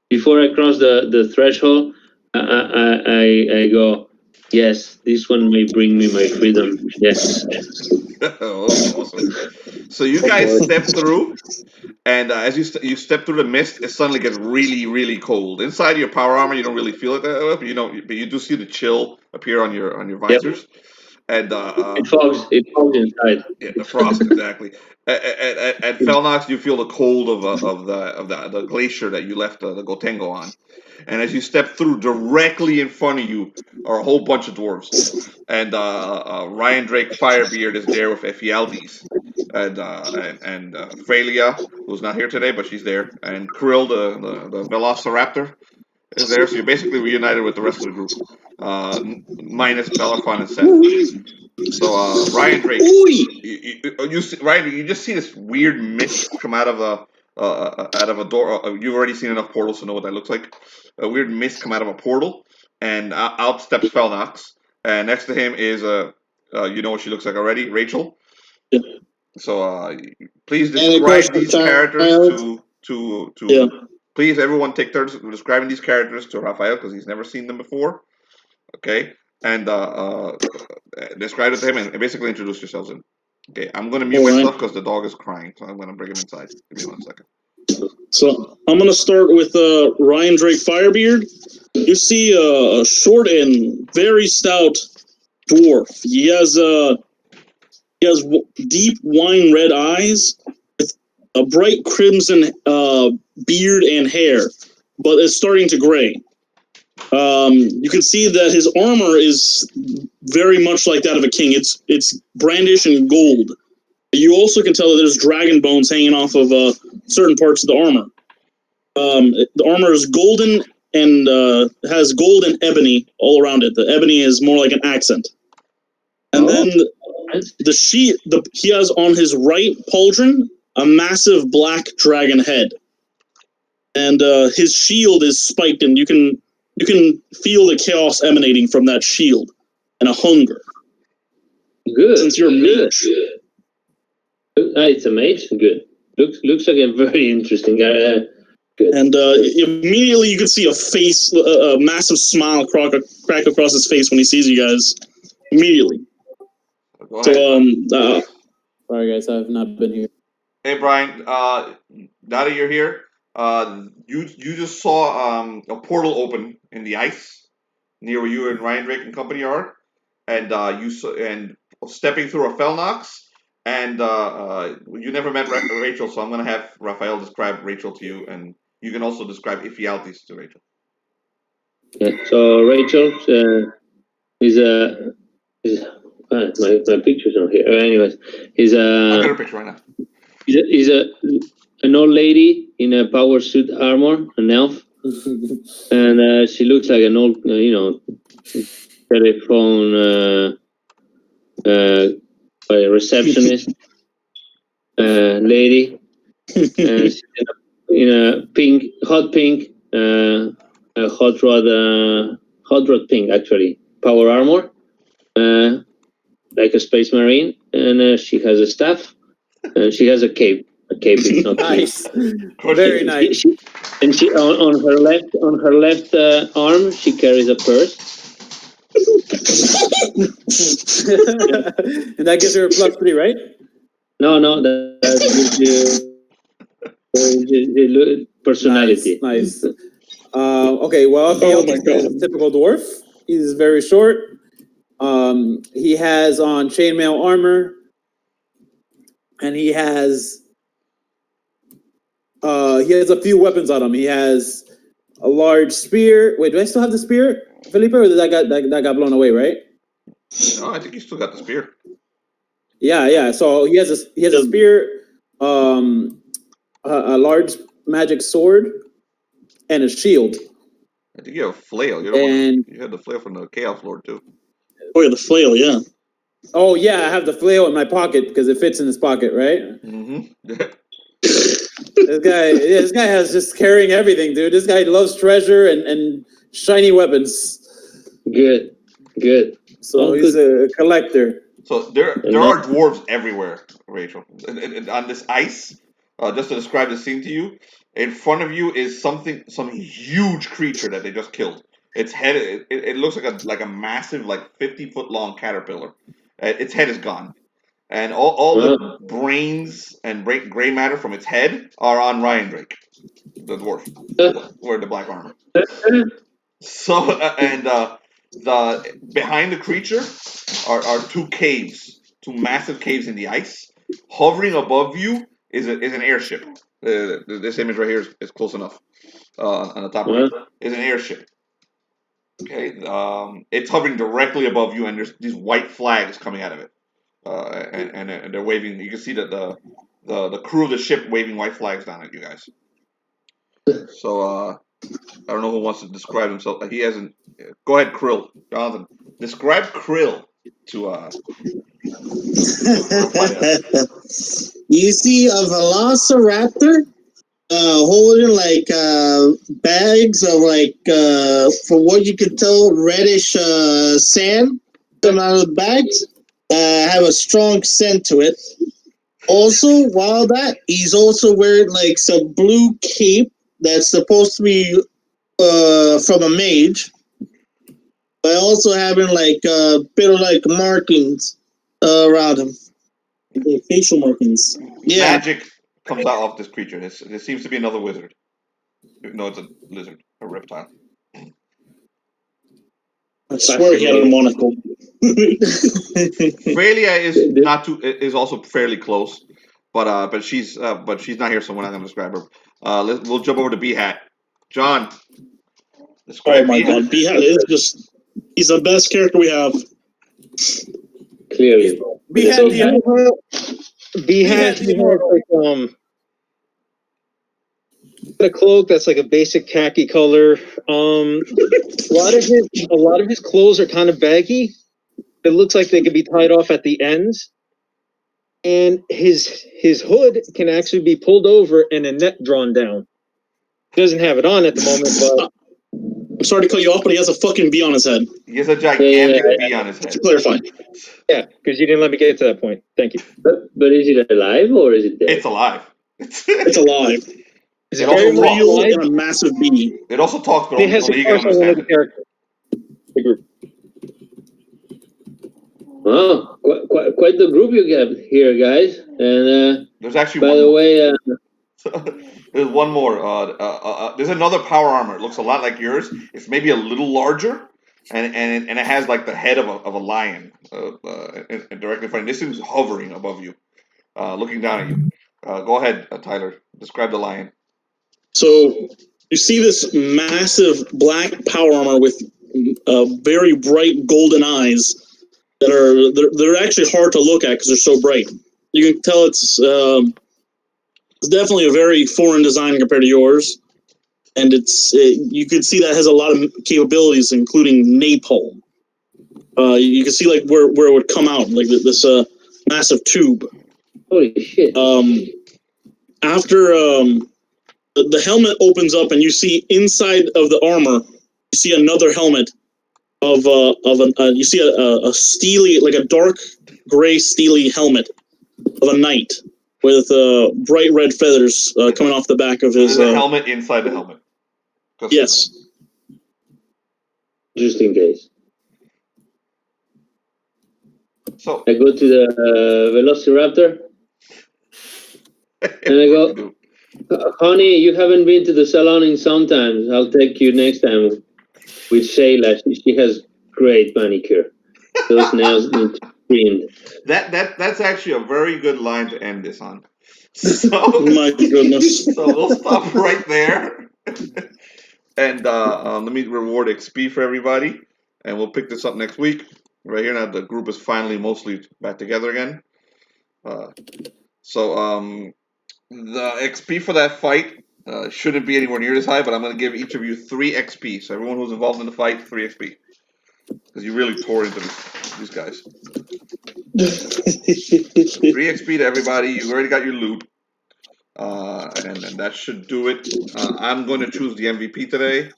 before I cross the threshold, I go, yes, this one may bring me my freedom. Yes. Oh, awesome. So you guys step through, and as you step through the mist, it suddenly gets really, really cold. Inside your power armor, you don't really feel it that way, but you do see the chill appear on your Yep. visors, and It fogs inside. yeah, the frost exactly. At Felnox, you feel the cold of the glacier that you left the Gotengo on, and as you step through, directly in front of you are a whole bunch of dwarves, and Ryan Drake Firebeard is there with Ephialtes, and Frelia, who's not here today, but she's there, and Krill, the Velociraptor, is there. So you're basically reunited with the rest of the group, minus Bellerophon and Seth. So Ryan Drake, Ryan, you just see this weird mist come out of a door. You've already seen enough portals to know what that looks like. A weird mist come out of a portal, and out steps Felnox, and next to him is you know what she looks like already, Rachel. Yeah. So please And of course describe the these characters child. to Yeah. please everyone take turns describing these characters to Raphael because he's never seen them before. Okay, and describe it to him and basically introduce yourselves in. Okay, I'm gonna mute All right. myself because the dog is crying, so I'm gonna bring him inside. Give me 1 second. So I'm gonna start with Ryan Drake Firebeard. You see a short and very stout dwarf. He has deep wine red eyes with a bright crimson beard and hair, but it's starting to gray. You can see that his armor is very much like that of a king. It's brandish and gold. You also can tell that there's dragon bones hanging off of certain parts of the armor. The armor is golden and has gold and ebony all around it. The ebony is more like an accent. And then he has on his right pauldron a massive black dragon head, and his shield is spiked, and you can feel the chaos emanating from that shield and a hunger. Good. Since you're a mage. It's amazing. Good. Looks like a very interesting guy. Good. And immediately you can see a massive smile crack across his face when he sees you guys. Immediately. Go ahead. Sorry, guys, I've not been here. Hey Brian, now that you're here, you just saw a portal open in the ice near where you and Ryan Drake and company are, and you saw, and stepping through a Felnox, and you never met Rachel, so I'm gonna have Raphael describe Rachel to you, and you can also describe Ephialtes to Rachel. Yeah. So Rachel is my picture's not here. Anyways, I'll get her picture right now. He's an old lady in a power suit armor, an elf, And she looks like an old, telephone receptionist lady. And she's in a pink, hot pink, hot rod pink, actually, power armor, like a space marine. And she has a staff, and she has a cape. A cape is not Nice. Very nice. She on her left arm, she carries a purse. And that gives her a +3, right? No, that gives personality. Nice. Okay, well, he's a typical dwarf. He's very short. He has on chainmail armor, and he has a few weapons on him. He has a large spear. Wait, do I still have the spear, Felipe, or did that got blown away? Right? No, I think you still got the spear. Yeah. So he has a spear, a large magic sword, and a shield. I think you have a flail. You had the flail from the Chaos Lord too. Oh yeah, the flail, yeah. Oh yeah, I have the flail in my pocket because it fits in his pocket, right? Mm-hmm. This guy has just carrying everything, dude. This guy loves treasure and shiny weapons. Good. So he's a collector. So there are dwarves everywhere, Rachel. And on this ice, just to describe the scene to you, in front of you is some huge creature that they just killed. Its head, it looks like a massive, like 50-foot long caterpillar. Its head is gone, and all the brains and gray matter from its head are on Ryan Drake, the dwarf, wearing the black armor. So the behind the creature are two massive caves in the ice. Hovering above you is an airship. This image right here is close enough. On the top right is an airship. Okay, it's hovering directly above you, and there's these white flags coming out of it, and they're waving. You can see that the crew of the ship waving white flags down at you guys. So I don't know who wants to describe himself. He hasn't. Go ahead, Krill. Jonathan, describe Krill to You see a velociraptor holding like bags of like from what you can tell reddish sand coming out of the bags. Have a strong scent to it. Also, while that, he's also wearing like some blue cape that's supposed to be from a mage, but also having like a bit of like markings around him. Like facial markings. Yeah. Magic comes out of this creature. This seems to be another wizard. No, it's a lizard, a reptile. I swear he had a monocle. Freya is also fairly close, but she's not here, so we're not going to describe her. We'll jump over to B-Hat. John, describe Oh my god, B-Hat is he's the best character we have. Clearly. B-Hat a cloak that's like a basic khaki color. A lot of his clothes are kind of baggy. It looks like they could be tied off at the ends. And his hood can actually be pulled over and a net drawn down. He doesn't have it on at the moment, but I'm sorry to cut you off, but he has a fucking bee on his head. He has a gigantic bee on his head. To clarify. yeah, because you didn't let me get to that point. Thank you. But is it alive or is it dead? It's alive. It's alive. Is it it also very Real alive? and a massive bee. It also talks, but It has only a you can course on one of the understand it. characters. The group. Oh, quite the group you got here, guys. And There's actually by one the more. way, There's one more. There's another power armor. It looks a lot like yours. It's maybe a little larger, and it has like the head of a lion directly in front. This thing's hovering above you, looking down at you. Go ahead, Tyler. Describe the lion. So you see this massive black power armor with very bright golden eyes that they're actually hard to look at because they're so bright. You can tell it's definitely a very foreign design compared to yours. and you can see that has a lot of capabilities, including napalm. You can see like where it would come out, like this massive tube. Holy shit. After the helmet opens up and you see inside of the armor, you see another helmet you see a steely, like a dark gray steely helmet of a knight with bright red feathers coming off the back of his. There's a helmet inside the helmet. Yes. Just in case. So I go to the Velociraptor and I go, honey, you haven't been to the salon in some time. I'll take you next time with Shayla. She has great manicure. Those nails need to be trimmed. that's actually a very good line to end this on. So, my goodness. So we'll stop right there. And let me reward XP for everybody. And we'll pick this up next week. Right here now, the group is finally mostly back together again. So the XP for that fight shouldn't be anywhere near this high, but I'm going to give each of you 3 XP. So everyone who's involved in the fight, 3 XP. Because you really tore into these guys. 3 XP to everybody. You already got your loot. And that should do it. I'm going to choose the MVP today.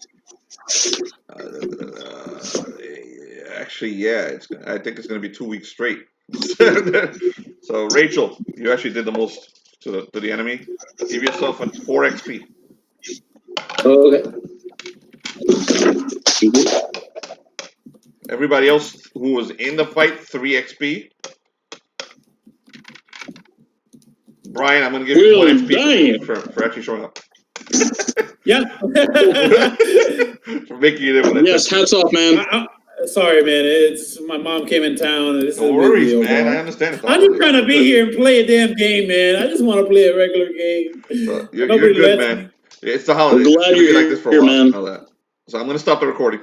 Actually, yeah, I think it's going to be 2 weeks straight. So, Rachel, you actually did the most to the enemy. Give yourself a 4 XP. Okay. Everybody else who was in the fight, 3 XP. Brian, I'm going to give you 1 XP for actually showing up. Yeah. For making it in. Yes, hats off, man. Sorry, man. It's my mom came in town. And no worries, man. I understand. I'm just trying to be here and play a damn game, man. I just want to play a regular game. So you're good, man. It's the holidays. I'm glad you're like this for a while. Man. Know that. So I'm going to stop the recording.